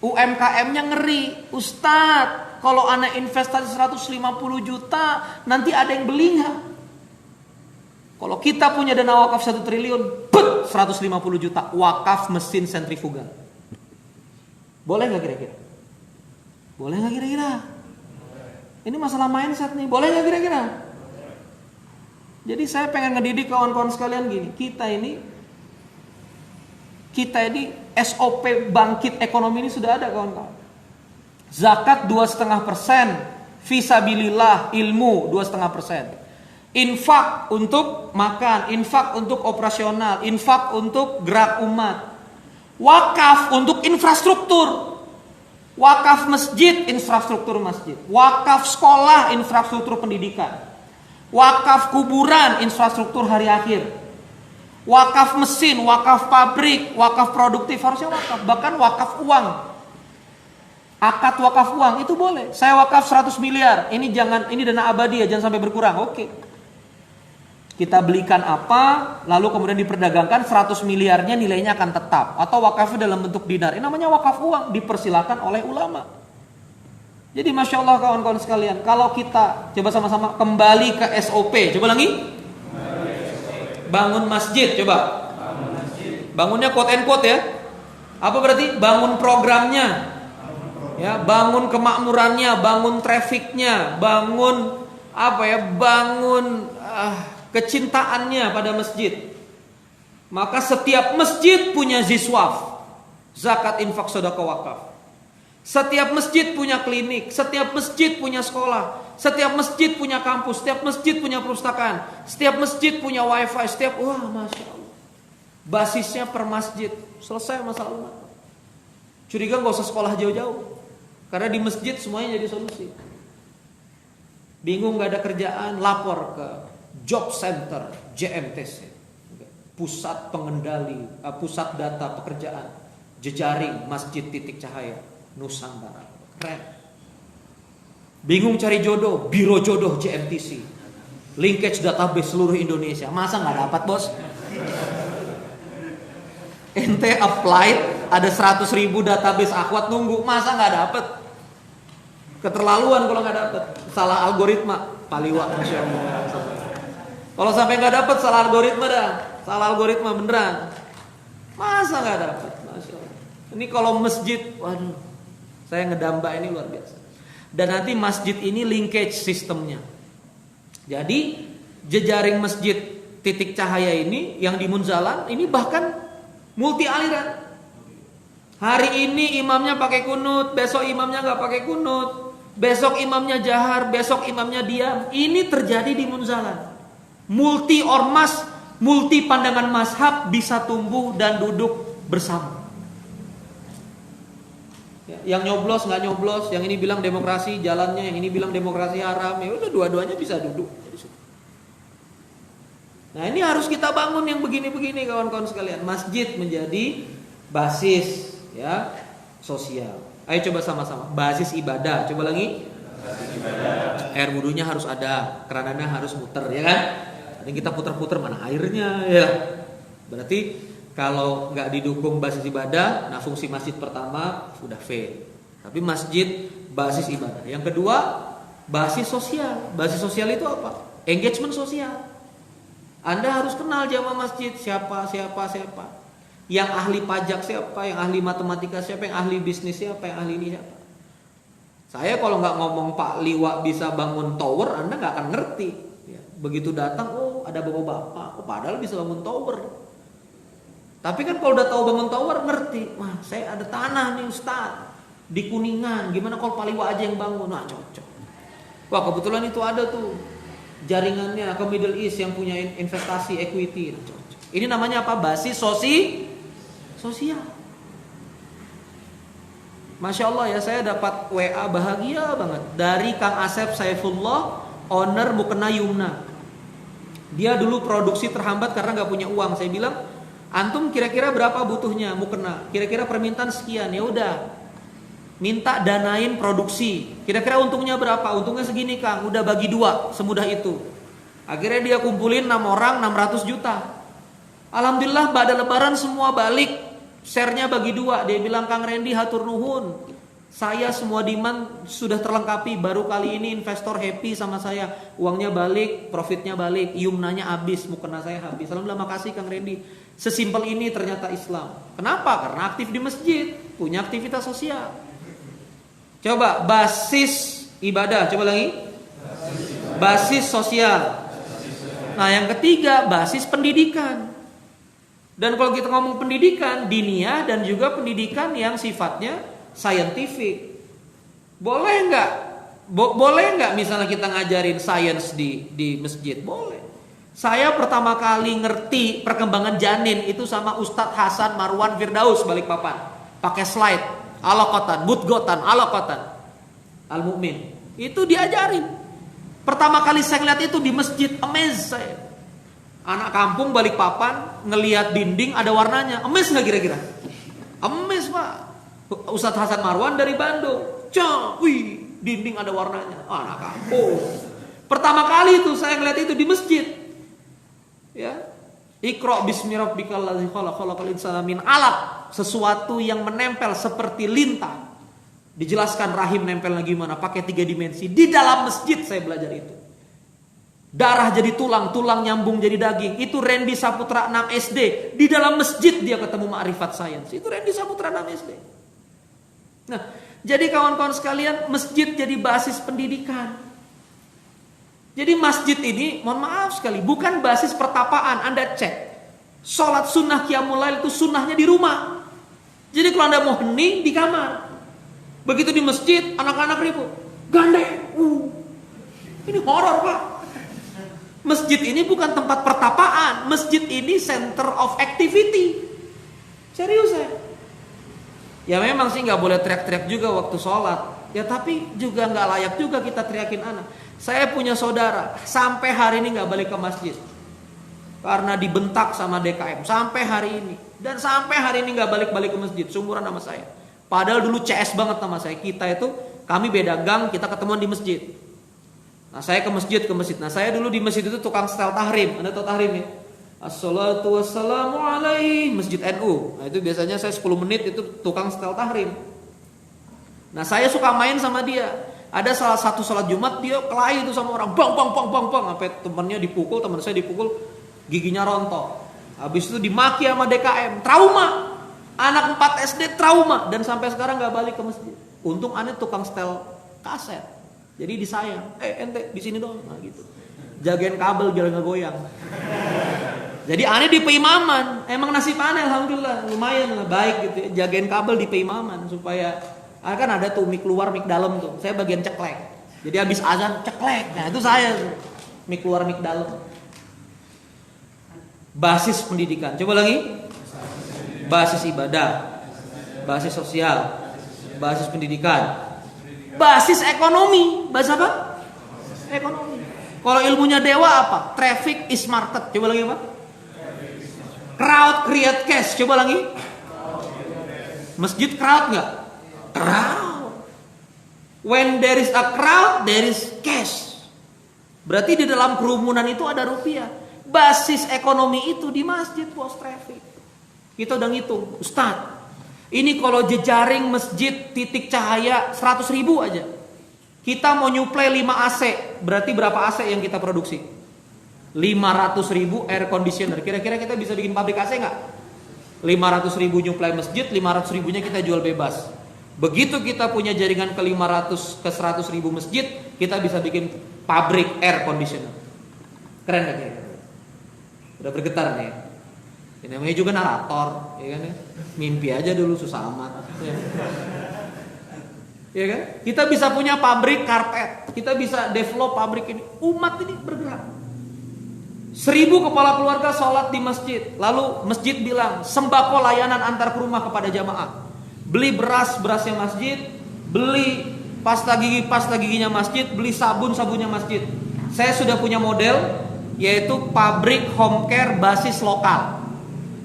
UMKM-nya ngeri, Ustadz, kalau anak investasi 150 juta, nanti ada yang beli nggak? Kalau kita punya dana wakaf 1 triliun, 150 juta wakaf mesin sentrifugal. Boleh nggak kira-kira? Boleh nggak kira-kira? Ini masalah mindset nih, boleh nggak kira-kira? Jadi saya pengen ngedidik kawan-kawan sekalian gini, kita ini SOP bangkit ekonomi ini sudah ada kawan-kawan. Zakat 2,5%, fisabilillah ilmu 2,5%. Infak untuk makan, infak untuk operasional, infak untuk gerak umat. Wakaf untuk infrastruktur. Wakaf masjid, infrastruktur masjid. Wakaf sekolah, infrastruktur pendidikan. Wakaf kuburan, infrastruktur hari akhir. Wakaf mesin, wakaf pabrik, wakaf produktif, harusnya wakaf. Bahkan wakaf uang. Akad wakaf uang itu boleh. Saya wakaf 100 miliar. Ini dana abadi ya, jangan sampai berkurang. Oke. Kita belikan apa, lalu kemudian diperdagangkan 100 miliarnya nilainya akan tetap. Atau wakafnya dalam bentuk dinar. Ini namanya wakaf uang, dipersilakan oleh ulama. Jadi Masya Allah kawan-kawan sekalian, kalau kita coba sama-sama kembali ke SOP. Coba lagi. Bangun masjid, coba. Bangunnya quote and quote ya. Apa berarti? Bangun programnya. Ya, bangun kemakmurannya, bangun trafficnya, bangun bangun kecintaannya pada masjid. Maka setiap masjid punya ziswaf, zakat, infak, sedekah, wakaf. Setiap masjid punya klinik, setiap masjid punya sekolah, setiap masjid punya kampus, setiap masjid punya perpustakaan, setiap masjid punya wifi, Masya Allah. Basisnya per masjid, selesai masalah umat. Curiga gak usah sekolah jauh-jauh, karena di masjid semuanya jadi solusi. Bingung gak ada kerjaan, lapor ke Job Center JMTC, pusat pengendali, pusat data pekerjaan, jejaring masjid titik cahaya Nusantara. Keren. Bingung cari jodoh, Biro Jodoh JMTC, linkage database seluruh Indonesia. Masa gak dapat bos? Ente applied, ada 100.000 database akhwat nunggu, masa gak dapat? Keterlaluan kalau gak dapat, salah algoritma. Paliwa, masya Allah. Kalau sampai nggak dapat salah algoritma dah, salah algoritma beneran. Masa nggak dapat, masya Allah. Ini kalau masjid, waduh, saya ngedamba ini luar biasa. Dan nanti masjid ini linkage sistemnya. Jadi jejaring masjid titik cahaya ini yang di Munzalan ini bahkan multi aliran. Hari ini imamnya pakai kunut, besok imamnya nggak pakai kunut, besok imamnya jahar, besok imamnya diam. Ini terjadi di Munzalan. Multi ormas, multi pandangan mazhab bisa tumbuh dan duduk bersama. Yang nyoblos nggak nyoblos, yang ini bilang demokrasi jalannya, yang ini bilang demokrasi haram, ya udah dua-duanya bisa duduk. Nah ini harus kita bangun yang begini-begini kawan-kawan sekalian. Masjid menjadi basis ya sosial. Ayo coba sama-sama. Basis ibadah. Coba lagi. Basis ibadah. Air wudunya harus ada, kerananya harus muter ya kan? Nanti kita puter-puter mana airnya ya. Berarti kalau nggak didukung basis ibadah, nah fungsi masjid pertama sudah fail. Tapi masjid basis ibadah. Yang kedua basis sosial. Basis sosial itu apa? Engagement sosial. Anda harus kenal jamaah masjid siapa. Yang ahli pajak siapa, yang ahli matematika siapa, yang ahli bisnis siapa, yang ahli ini siapa. Saya kalau nggak ngomong Pak Liwa bisa bangun tower, Anda nggak akan ngerti. Ya, begitu datang, oh ada bapak-bapak, oh padahal bisa bangun tower. Tapi kan kalau udah tahu bangun tower ngerti, wah saya ada tanah nih Ustaz di Kuningan, gimana kalau Pak Liwa aja yang bangun, nah cocok. Wah kebetulan itu ada tuh jaringannya ke Middle East yang punya investasi equity, nah cocok. Ini namanya apa? Basis sosial. Masya Allah ya, saya dapat WA bahagia banget dari Kang Asep Saifullah, owner Mukena Yumna. Dia dulu produksi terhambat karena nggak punya uang. Saya bilang, antum kira-kira berapa butuhnya mukena? Kira-kira permintaan sekian. Ya udah, minta danain produksi. Kira-kira untungnya berapa? Untungnya segini Kang. Udah bagi 2, semudah itu. Akhirnya dia kumpulin 6 orang 600 juta. Alhamdulillah pada lebaran semua balik. Share-nya bagi 2. Dia bilang, Kang Randy hatur nuhun, saya semua demand sudah terlengkapi. Baru kali ini investor happy sama saya. Uangnya balik, profitnya balik, Yumnanya habis, mukena saya habis. Alhamdulillah, makasih Kang Randy. Sesimpel ini ternyata Islam. Kenapa? Karena aktif di masjid, punya aktivitas sosial. Coba basis ibadah. Coba lagi. Basis sosial. Nah yang ketiga basis pendidikan. Dan kalau kita ngomong pendidikan diniyah dan juga pendidikan yang sifatnya scientific, boleh nggak? Boleh nggak misalnya kita ngajarin sains di masjid? Boleh. Saya pertama kali ngerti perkembangan janin itu sama Ustadz Hasan Marwan Firdaus Balikpapan, pakai slide alaqatan, budgotan, alaqatan, al-mu'min. Itu diajarin. Pertama kali saya ngeliat itu di masjid, amazed saya. Anak kampung Balikpapan ngelihat dinding ada warnanya, amazed nggak kira-kira? Amazed Pak. Ustadz Hasan Marwan dari Bandung, wih dinding ada warnanya. Anak kampung. Pertama kali itu saya ngeliat itu di masjid. Ya, Iqra bismi rabbikal ladzi khalaq, khalaqal insana min 'alaq, sesuatu yang menempel seperti lintah. Dijelaskan rahim nempelnya gimana, pakai 3 dimensi. Di dalam masjid saya belajar itu. Darah jadi tulang, tulang nyambung jadi daging. Itu Randy Saputra 6 SD. Di dalam masjid dia ketemu ma'rifat sains. Itu Randy Saputra 6 SD. Nah, jadi kawan-kawan sekalian, masjid jadi basis pendidikan. Jadi masjid ini, mohon maaf sekali, bukan basis pertapaan. Anda cek, sholat sunnah qiyamul lail itu sunnahnya di rumah. Jadi kalau Anda mau hening di kamar. Begitu di masjid, anak-anak ribut, gandeng. Ini horor Pak. Masjid ini bukan tempat pertapaan. Masjid ini center of activity. Serius ya? Ya memang sih nggak boleh teriak-teriak juga waktu sholat. Ya tapi juga nggak layak juga kita teriakin anak. Saya punya saudara sampai hari ini nggak balik ke masjid karena dibentak sama DKM sampai hari ini. Dan sampai hari ini nggak balik-balik ke masjid. Seumuran sama saya. Padahal dulu CS banget sama saya. Kita itu kami beda gang, kita ketemuan di masjid. Nah saya ke masjid. Nah saya dulu di masjid itu tukang setel tahrim. Anda tahu tahrim ya? Assalatu wassalamu alaihi, masjid NU. Nah itu biasanya saya 10 menit itu tukang setel tahrim. Nah saya suka main sama dia. Ada salah satu sholat Jumat dia kelahi itu sama orang, bang, sampai temennya dipukul, teman saya dipukul, giginya rontok. Habis itu dimaki sama DKM, trauma. Anak 4 SD trauma dan sampai sekarang nggak balik ke masjid. Untung aneh tukang setel kaset, jadi disayang. Ente di sini dong, nah gitu. Jagain kabel biar nggak goyang. Jadi aneh di peimaman, emang nasib aneh alhamdulillah lumayan lah baik gitu ya. Jagain kabel di peimaman supaya kan ada tuh mik luar mik dalam tuh. Saya bagian ceklek. Jadi habis azan ceklek. Nah itu saya tuh mik luar mik dalam. Basis pendidikan. Coba lagi. Basis ibadah, basis sosial, basis pendidikan, basis ekonomi. Basis apa? Ekonomi. Kalau ilmunya dewa apa? Traffic is market. Coba lagi apa? Crowd create cash. Coba lagi. Masjid crowd nggak? Crowd. When there is a crowd, there is cash. Berarti di dalam kerumunan itu ada rupiah. Basis ekonomi itu di masjid, bos, traffic. Kita udah ngitung, Ustadz, ini kalau jejaring masjid titik cahaya 100.000 aja. Kita mau nyuplai 5 AC, berarti berapa AC yang kita produksi? 500.000 air conditioner. Kira-kira kita bisa bikin pabrik AC nggak? 500.000 nyuplai masjid, 500.000-nya kita jual bebas. Begitu kita punya jaringan ke 500 ke 100.000 masjid, kita bisa bikin pabrik air conditioner. Keren gak kira-kira? Udah bergetar nih. Ini namanya juga narator, ya kan ya? Mimpi aja dulu susah amat. Ya kan? Kita bisa punya pabrik karpet, kita bisa develop pabrik ini. Umat ini bergerak. 1.000 kepala keluarga sholat di masjid. Lalu masjid bilang sembako layanan antar ke rumah kepada jamaah. Beli berasnya masjid, beli pasta giginya masjid, beli sabunnya masjid. Saya sudah punya model, yaitu pabrik home care basis lokal.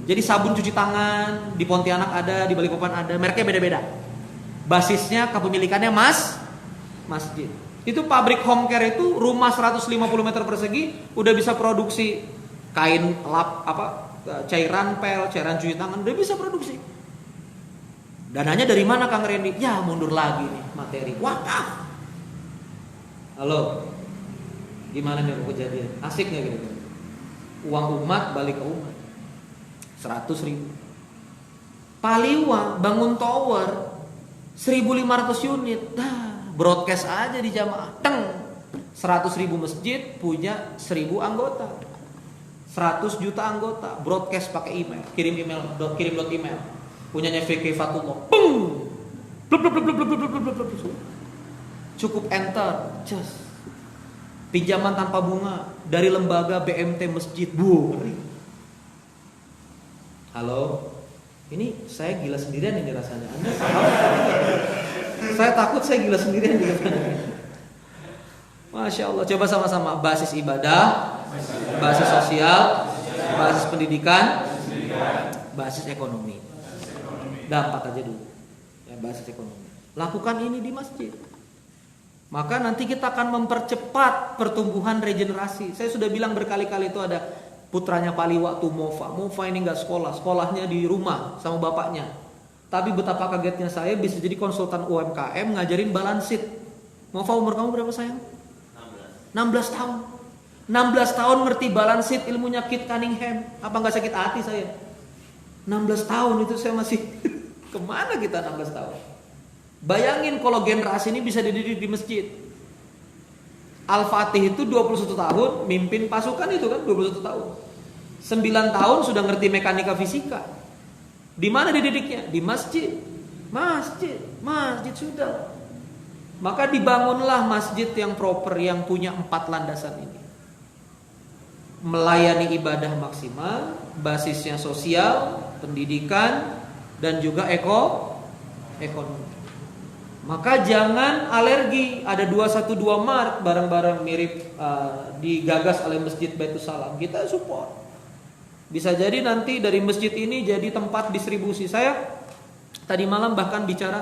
Jadi sabun cuci tangan di Pontianak ada, di Balikpapan ada, mereknya beda-beda. Basisnya kepemilikannya masjid. Itu pabrik home care itu rumah 150 meter persegi udah bisa produksi kain lap cairan pel, cairan cuci tangan udah bisa produksi. Dananya dari mana Kang Randy? Ya mundur lagi nih materi. Wakaf. Halo. Gimana nih kejadian? Asik nggak gitu? Uang umat balik ke umat. 100.000. Paliwa bangun tower 1.500 unit. Broadcast aja di jamaah. 100.000 masjid punya 1.000 anggota. 100 juta anggota. Broadcast pakai email. Kirim email. Punyanya VK Fatullah. Bung. Cukup enter. Just. Pinjaman tanpa bunga dari lembaga BMT masjid. Halo, ini saya gila sendirian ini rasanya. Anda paham? Saya takut saya gila sendirian juga. Masya Allah, coba sama-sama. Basis ibadah, basis sosial, basis pendidikan, basis ekonomi. Dapat aja dulu. Ya, basis ekonomi. Lakukan ini di masjid. Maka nanti kita akan mempercepat pertumbuhan regenerasi. Saya sudah bilang berkali-kali itu ada putranya Paliwa tuh Mova ini nggak sekolahnya di rumah sama bapaknya. Tapi betapa kagetnya saya bisa jadi konsultan UMKM ngajarin balance sheet. Mova umur kamu berapa sayang? 16 tahun. 16 tahun ngerti balance sheet ilmunya Kit Cunningham. Apa nggak sakit hati saya? 16 tahun itu saya masih kemana kita 16 tahun? Bayangin kalau generasi ini bisa dididik di masjid. Al-Fatih itu 21 tahun mimpin pasukan itu kan 21 tahun. 9 tahun sudah ngerti mekanika fisika. Di mana dididiknya? Di masjid. Masjid sudah. Maka dibangunlah masjid yang proper yang punya 4 landasan ini. Melayani ibadah maksimal, basisnya sosial, pendidikan dan juga ekonomi. Maka jangan alergi. Ada 212 Mart barang-barang mirip digagas oleh Masjid Baitus Salam. Kita support. Bisa jadi nanti dari masjid ini jadi tempat distribusi. Saya tadi malam bahkan bicara,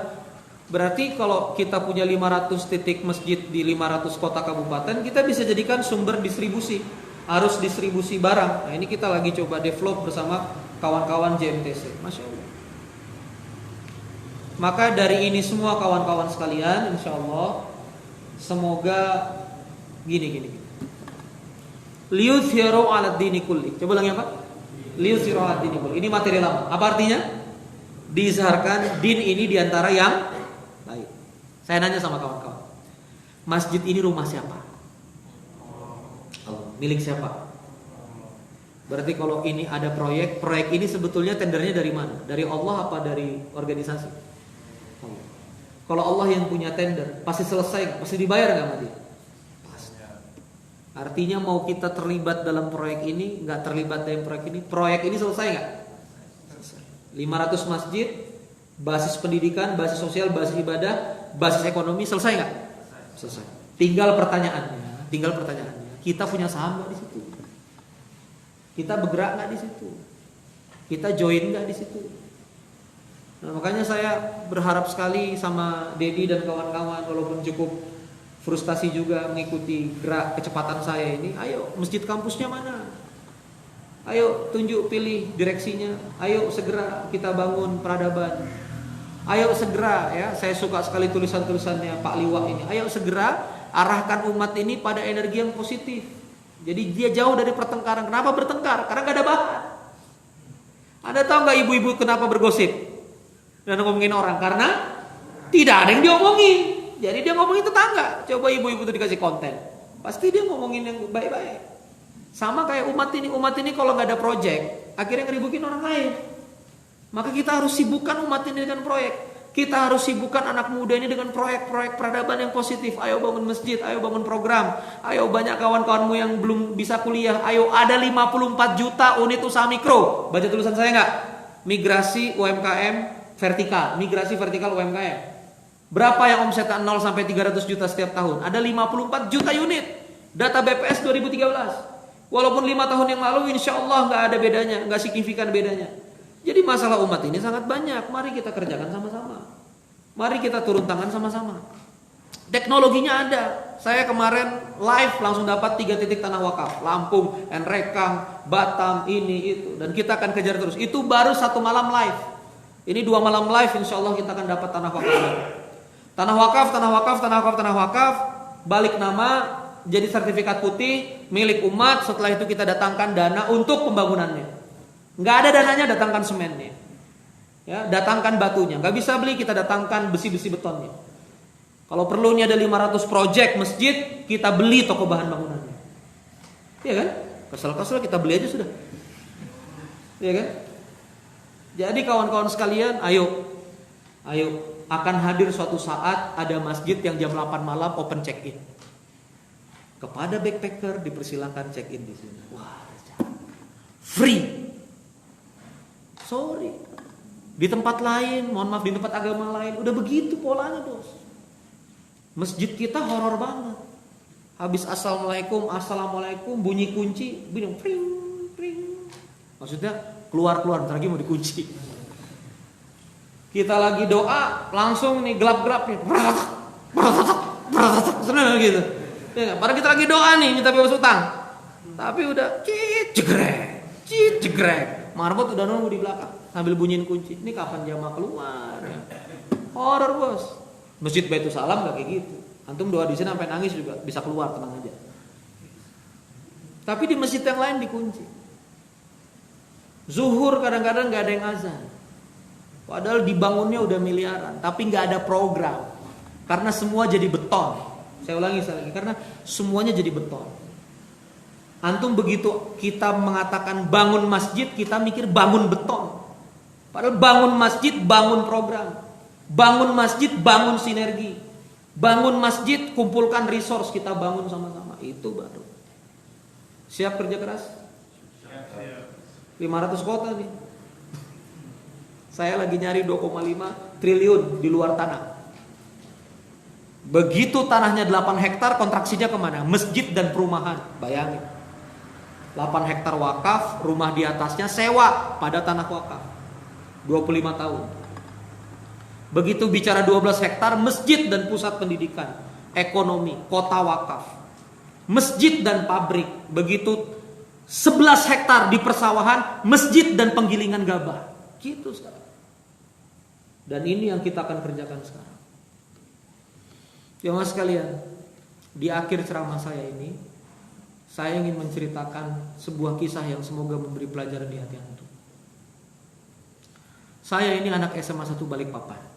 berarti kalau kita punya 500 titik masjid di 500 kota kabupaten, kita bisa jadikan sumber distribusi, arus distribusi barang. Nah ini kita lagi coba develop bersama kawan-kawan JMTC. Masya Allah. Maka dari ini semua kawan-kawan sekalian, insya Allah semoga gini. Liyuzhiru 'ala dini kulli. Coba ulangi apa? Liyuzhiru 'ala dini kulli. Ini materi lama. Apa artinya? Diizharkan din ini diantara yang lain. Saya nanya sama kawan-kawan. Masjid ini rumah siapa? Milik siapa? Berarti kalau ini ada proyek ini sebetulnya tendernya dari mana? Dari Allah apa dari organisasi? Kalau Allah yang punya tender, pasti selesai, pasti dibayar nggak sama dia? Pasti. Artinya mau kita terlibat dalam proyek ini, nggak terlibat dalam proyek ini selesai nggak? 500 masjid, basis pendidikan, basis sosial, basis ibadah, basis ekonomi, selesai nggak? Selesai. Tinggal pertanyaannya, kita punya saham nggak di situ? Kita bergerak nggak di situ? Kita join nggak di situ? Nah, makanya saya berharap sekali sama Dedi dan kawan-kawan, walaupun cukup frustasi juga mengikuti gerak kecepatan saya ini. Ayo, masjid kampusnya mana? Ayo tunjuk, pilih direksinya. Ayo segera kita bangun peradaban. Ayo segera, ya, saya suka sekali tulisan-tulisannya Pak Liwa ini. Ayo segera arahkan umat ini pada energi yang positif. Jadi dia jauh dari pertengkaran. Kenapa bertengkar? Karena gak ada bahan. Anda tahu gak ibu-ibu kenapa bergosip dan ngomongin orang? Karena tidak ada yang diomongin. Jadi dia ngomongin tetangga. Coba ibu-ibu itu dikasih konten, pasti dia ngomongin yang baik-baik. Sama kayak umat ini kalau nggak ada proyek, akhirnya ngeribukin orang lain. Maka kita harus sibukkan umat ini dengan proyek. Kita harus sibukkan anak muda ini dengan proyek-proyek peradaban yang positif. Ayo bangun masjid, ayo bangun program. Ayo banyak kawan-kawanmu yang belum bisa kuliah. Ayo ada 54 juta unit usaha mikro. Baca tulisan saya nggak? Migrasi UMKM vertikal. Migrasi vertikal UMKM. Berapa yang omsetnya 0 sampai 300 juta setiap tahun? Ada 54 juta unit. Data BPS 2013. Walaupun 5 tahun yang lalu insya Allah nggak ada bedanya, nggak signifikan bedanya. Jadi masalah umat ini sangat banyak. Mari kita kerjakan sama-sama. Mari kita turun tangan sama-sama. Teknologinya ada. Saya kemarin live langsung dapat 3 titik tanah wakaf. Lampung, Enrekang, Batam, ini itu. Dan kita akan kejar terus. Itu baru 1 malam live. Ini 2 malam live insya Allah kita akan dapat tanah wakaf. Tanah wakaf. Balik nama. Jadi sertifikat putih milik umat. Setelah itu kita datangkan dana untuk pembangunannya. Nggak ada dananya, datangkan semennya, ya, datangkan batunya. Nggak bisa beli, kita datangkan besi-besi betonnya. Kalau perlu ini ada 500 proyek masjid, kita beli toko bahan bangunannya. Iya kan? Kesel-kesel kita beli aja sudah. Iya kan? Jadi kawan-kawan sekalian, ayo akan hadir suatu saat ada masjid yang jam 8 malam open check-in. Kepada backpacker dipersilakan check-in di sini. Wah, free. Sorry. Di tempat lain, mohon maaf, di tempat agama lain udah begitu polanya, Bos. Masjid kita horor banget. Habis assalamualaikum, bunyi kunci, bunyi pring pring. Maksudnya keluar, ntar lagi mau dikunci. Kita lagi doa, langsung nih gelap-gelap nih. Seneng gitu. Ya, padahal kita lagi doa nih, minta bebas utang. Tapi udah jegrek. Marbot udah nunggu di belakang sambil bunyiin kunci. Ini kapan jamaah keluar? Ya? Horor, Bos. Masjid Baitul Salam gak kayak gitu. Antum doa di sini sampai nangis juga bisa keluar, tenang aja. Tapi di masjid yang lain dikunci. Zuhur kadang-kadang gak ada yang azan. Padahal dibangunnya udah miliaran, tapi gak ada program. Karena semua jadi beton. Saya ulangi sekali lagi, karena semuanya jadi beton. Antum begitu kita mengatakan bangun masjid, kita mikir bangun beton. Padahal bangun masjid, bangun program. Bangun masjid, bangun sinergi. Bangun masjid, kumpulkan resource, kita bangun sama-sama. Itu baru. Siap kerja keras? Siap. 500 kota nih. Saya lagi nyari 2,5 triliun di luar tanah. Begitu tanahnya 8 hektar, kontraksinya kemana? Masjid dan perumahan. Bayangin. 8 hektar wakaf, rumah di atasnya sewa pada tanah wakaf. 25 tahun. Begitu bicara 12 hektar, masjid dan pusat pendidikan, ekonomi, kota wakaf. Masjid dan pabrik. Begitu 11 hektar di persawahan, masjid dan penggilingan gabah. Gitu sekarang. Dan ini yang kita akan kerjakan sekarang. Jemaah sekalian, Di akhir ceramah saya ini, saya ingin menceritakan sebuah kisah yang semoga memberi pelajaran di hati antum. Saya ini anak SMA 1 Balikpapan.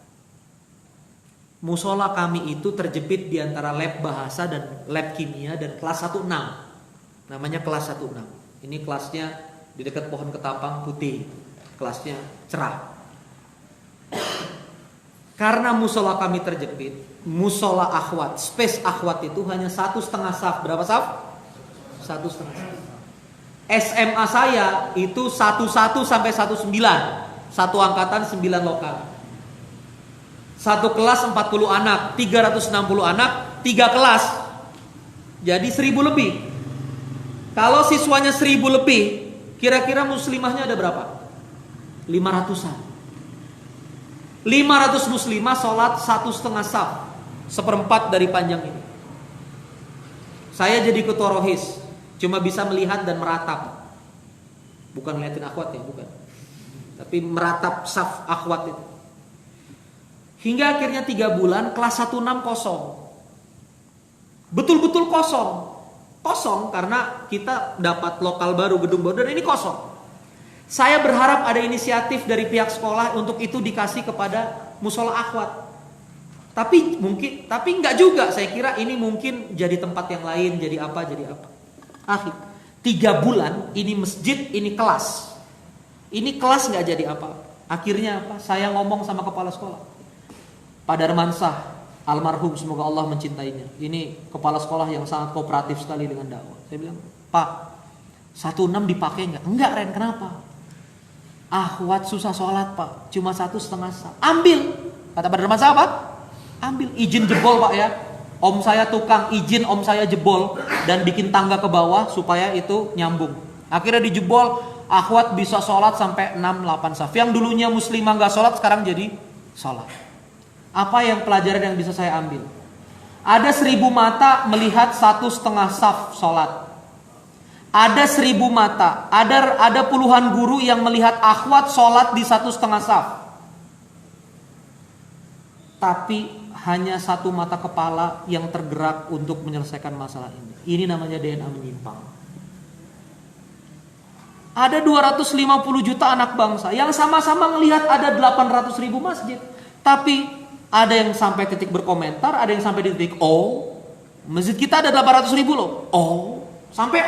Musola kami itu terjepit di antara lab bahasa dan lab kimia dan kelas 16. Namanya kelas 16. Ini kelasnya di dekat pohon ketapang putih. Kelasnya cerah. Karena musola kami terjepit, musola akhwat, space akhwat itu hanya 1,5 saf. Berapa saf? 1,5 saf. SMA saya itu 11 sampai 19. Satu angkatan 9 lokal. Satu kelas 40 anak, 360 anak, 3 kelas. Jadi 1000 lebih. Kalau siswanya 1000 lebih, kira-kira muslimahnya ada berapa? 500-an. 500 muslimah sholat 1,5 saf, 1/4 dari panjang ini. Saya jadi ketua rohis, cuma bisa melihat dan meratap. Bukan ngeliatin akhwat ya, bukan. Tapi meratap saf akhwat itu. Hingga akhirnya 3 bulan kelas 16 kosong. Betul-betul kosong. Kosong karena kita dapat lokal baru, gedung baru, dan ini kosong. Saya berharap ada inisiatif dari pihak sekolah untuk itu dikasih kepada musola akhwat. Tapi enggak juga. Saya kira ini mungkin jadi tempat yang lain, jadi apa. Akhir 3 bulan ini masjid, ini kelas. Ini kelas enggak jadi apa. Akhirnya apa? Saya ngomong sama kepala sekolah, Pak Darmansah, almarhum, semoga Allah mencintainya. Ini kepala sekolah yang sangat kooperatif sekali dengan dakwah. Saya bilang, Pak, 16 dipakai enggak? Enggak, Ren, kenapa? Akhwat susah sholat, Pak, cuma 1,5 saf. Ambil, kata Pak Darmansah apa? Ambil, izin jebol, Pak ya. Om saya tukang, izin om saya jebol dan bikin tangga ke bawah supaya itu nyambung. Akhirnya dijebol, akhwat bisa sholat sampai 6-8 saf. Yang dulunya muslimah gak sholat, sekarang jadi sholat. Apa yang pelajaran yang bisa saya ambil? Ada 1000 mata melihat 1,5 saf sholat. Ada 1000 mata, ada puluhan guru yang melihat akhwat sholat di 1,5 saf. Tapi hanya 1 mata kepala yang tergerak untuk menyelesaikan masalah ini. Ini namanya DNA menyimpang. Ada 250 juta anak bangsa yang sama-sama melihat ada 800.000 masjid. Tapi ada yang sampai titik berkomentar, ada yang sampai di titik masjid kita ada 800.000 loh. Sampai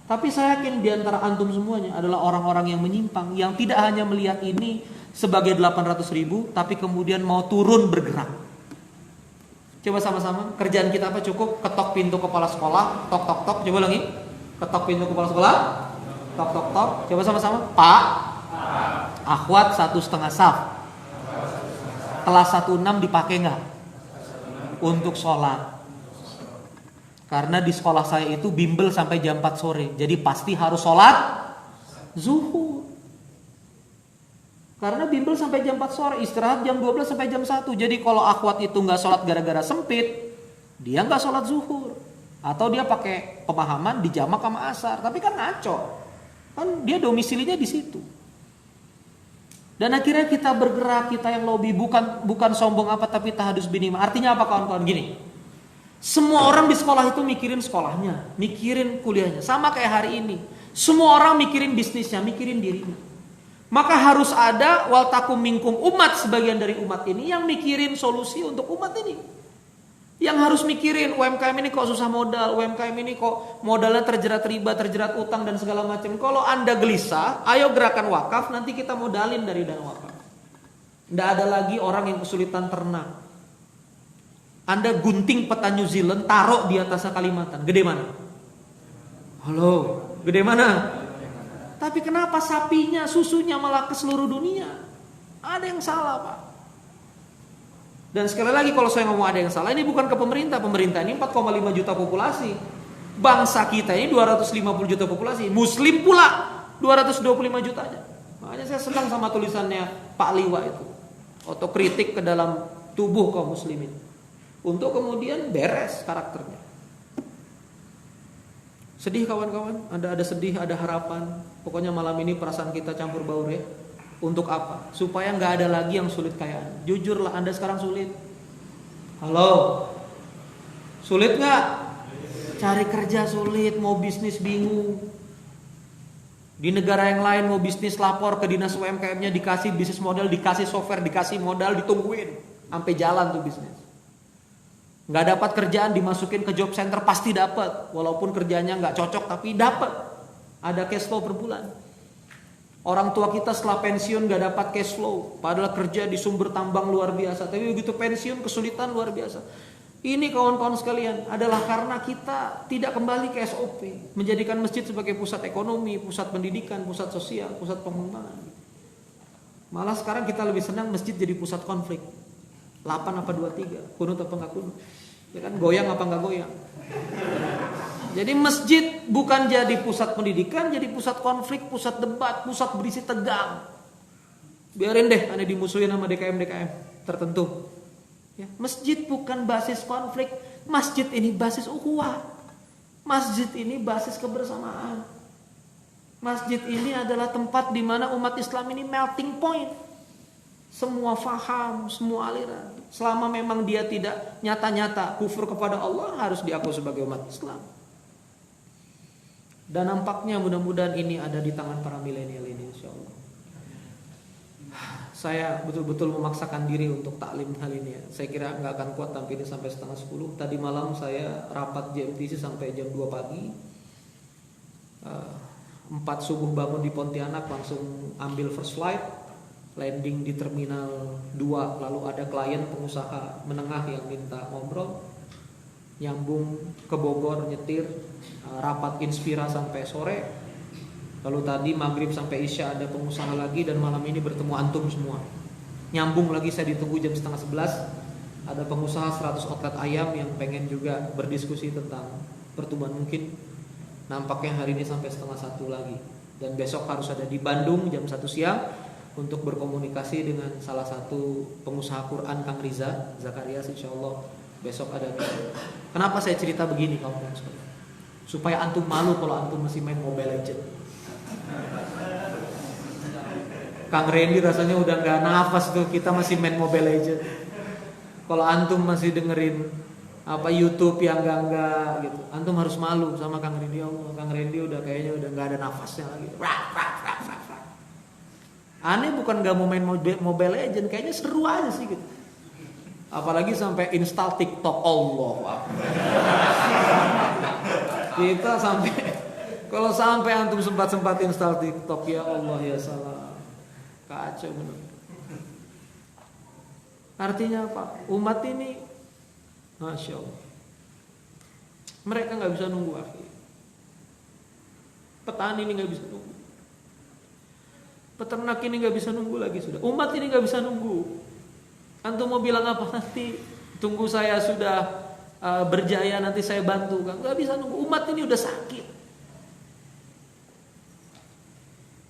Tapi saya yakin di antara antum semuanya adalah orang-orang yang menyimpang, yang tidak hanya melihat ini sebagai 800.000, tapi kemudian mau turun bergerak. Coba sama-sama, kerjaan kita apa? Cukup ketok pintu kepala sekolah, tok tok tok. Coba lagi, ketok pintu kepala sekolah, tok tok tok. Coba sama-sama, Pak, akhwat 1,5 saf. Kelas 16 dipakai nggak untuk sholat? Karena di sekolah saya itu bimbel sampai jam 4 sore. Jadi pasti harus sholat zuhur. Karena bimbel sampai jam 4 sore, istirahat jam 12 sampai jam 1. Jadi kalau akhwat itu nggak sholat gara-gara sempit, dia nggak sholat zuhur. Atau dia pakai pemahaman di jamak sama asar. Tapi kan ngaco. Kan dia domisilinya di situ. Dan akhirnya kita bergerak, kita yang lobby, bukan sombong apa, tapi tahadus binima. Artinya apa kawan-kawan? Gini. Semua orang di sekolah itu mikirin sekolahnya, mikirin kuliahnya. Sama kayak hari ini. Semua orang mikirin bisnisnya, mikirin dirinya. Maka harus ada wal takum minkum, umat sebagian dari umat ini yang mikirin solusi untuk umat ini. Yang harus mikirin UMKM ini kok susah modal, UMKM ini kok modalnya terjerat riba, terjerat utang dan segala macam. Kalau Anda gelisah, ayo gerakan wakaf, nanti kita modalin dari dana wakaf. Tidak ada lagi orang yang kesulitan ternak. Anda gunting peta New Zealand, taruh di atas Kalimantan. Gede mana? Halo, gede mana? Tapi kenapa sapinya, susunya malah ke seluruh dunia? Ada yang salah, Pak. Dan sekali lagi kalau saya ngomong ada yang salah, ini bukan ke pemerintah. Pemerintah ini 4,5 juta populasi. Bangsa kita ini 250 juta populasi. Muslim pula 225 juta aja. Makanya saya senang sama tulisannya Pak Liwa itu. Otokritik ke dalam tubuh kaum muslimin. Untuk kemudian beres karakternya. Sedih kawan-kawan, ada sedih, ada harapan. Pokoknya malam ini perasaan kita campur baur ya. Untuk apa? Supaya nggak ada lagi yang sulit kayak Anda. Jujurlah, Anda sekarang sulit. Halo, Sulit nggak? Cari kerja sulit, mau bisnis bingung. Di negara yang lain mau bisnis lapor ke dinas UMKM-nya, dikasih bisnis model, dikasih software, dikasih modal, ditungguin sampai jalan tuh bisnis. Nggak dapat kerjaan dimasukin ke job center pasti dapat, walaupun kerjanya nggak cocok tapi dapat. Ada cash flow per bulan. Orang tua kita setelah pensiun nggak dapat cash flow, padahal kerja di sumber tambang luar biasa, tapi begitu pensiun kesulitan luar biasa. Ini kawan-kawan sekalian adalah karena kita tidak kembali ke SOP, menjadikan masjid sebagai pusat ekonomi, pusat pendidikan, pusat sosial, pusat pengembangan. Malah sekarang kita lebih senang masjid jadi pusat konflik. 8 apa 23, kunut apa enggak kunut. Ya kan, goyang apa enggak goyang. Jadi masjid bukan jadi pusat pendidikan, jadi pusat konflik, pusat debat, pusat berisi tegang. Biarin deh aneh dimusuhin sama DKM tertentu. Ya, masjid bukan basis konflik, masjid ini basis ukhuwah. Masjid ini basis kebersamaan. Masjid ini adalah tempat di mana umat Islam ini melting point. Semua faham, semua aliran. Selama memang dia tidak nyata-nyata kufur kepada Allah, harus diakui sebagai umat Islam. Dan nampaknya mudah-mudahan ini ada di tangan para milenial ini, insyaallah. Saya betul-betul memaksakan diri untuk taklim hal ini ya. Saya kira nggak akan kuat tampil ini sampai 9:30. Tadi malam saya rapat JMTC sampai jam 2 pagi. 4 subuh bangun di Pontianak, langsung ambil first flight, landing di Terminal 2. Lalu ada klien pengusaha menengah yang minta ngobrol, nyambung ke Bogor, nyetir, rapat Inspira sampai sore. Lalu tadi maghrib sampai isya ada pengusaha lagi, dan malam ini bertemu antum semua. Nyambung lagi, saya ditunggu jam 10:30. Ada pengusaha 100 outlet ayam yang pengen juga berdiskusi tentang pertumbuhan mungkin. Nampaknya hari ini sampai 12:30 lagi. Dan besok harus ada di Bandung jam 1 siang untuk berkomunikasi dengan salah satu pengusaha Quran, Kang Riza Zakaria, insyaallah besok ada. Kenapa saya cerita begini kawan-kawan sekalian? Supaya antum malu kalau antum masih main Mobile Legends. Kang Randy rasanya udah gak nafas tuh, kita masih main Mobile Legends. Kalau antum masih dengerin YouTube yang enggak gitu, antum harus malu sama Kang Randy. Allah, Kang Randy udah kayaknya udah gak ada nafasnya lagi. Aneh bukan gak mau main Mobile Legends, kayaknya seru aja sih gitu. Apalagi sampai install TikTok. Allah kita sampai, kalau sampai antum sempat install TikTok, ya Allah ya salah, kacau benar. Artinya apa? Umat ini, masya Allah, mereka nggak bisa nunggu akhir. Petani ini nggak bisa nunggu, peternak ini nggak bisa nunggu lagi sudah. Umat ini nggak bisa nunggu. Antum mau bilang apa nanti? Tunggu saya sudah berjaya nanti saya bantu, kan? Nggak bisa nunggu. Umat ini udah sakit.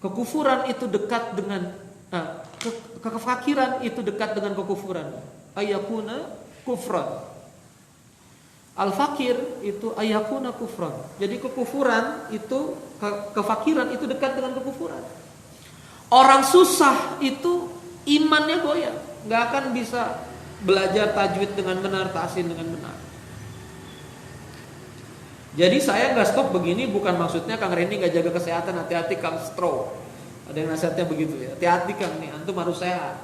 Kekufuran itu dekat dengan kefakiran itu dekat dengan kekufuran. Ayakuna kufran. Al-fakir itu ayakuna kufran. Jadi kekufuran itu, kefakiran itu dekat dengan kekufuran. Orang susah itu imannya goyah, nggak akan bisa belajar tajwid dengan benar, tahsin dengan benar. Jadi saya nggak stop begini bukan maksudnya Kang Randy nggak jaga kesehatan, hati-hati Kang stroke. Ada yang nasihatnya begitu ya, hati-hati Kang nih, antum harus sehat.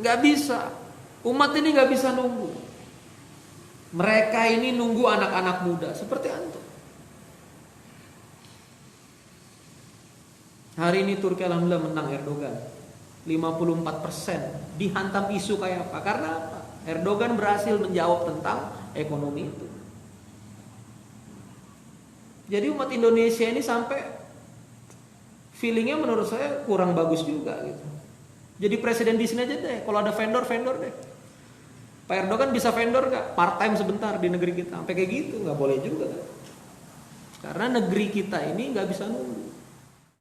Nggak bisa, umat ini nggak bisa nunggu. Mereka ini nunggu anak-anak muda seperti antum. Hari ini Turki alhamdulillah menang Erdogan 54%. Dihantam isu kayak apa? Karena apa? Erdogan berhasil menjawab tentang ekonomi itu. Jadi umat Indonesia ini sampai feelingnya menurut saya kurang bagus juga gitu. Jadi presiden di sini aja deh. Kalau ada vendor deh. Pak Erdogan bisa vendor nggak? Part time sebentar di negeri kita. Sampai kayak gitu nggak boleh juga kan? Karena negeri kita ini nggak bisa nunggu.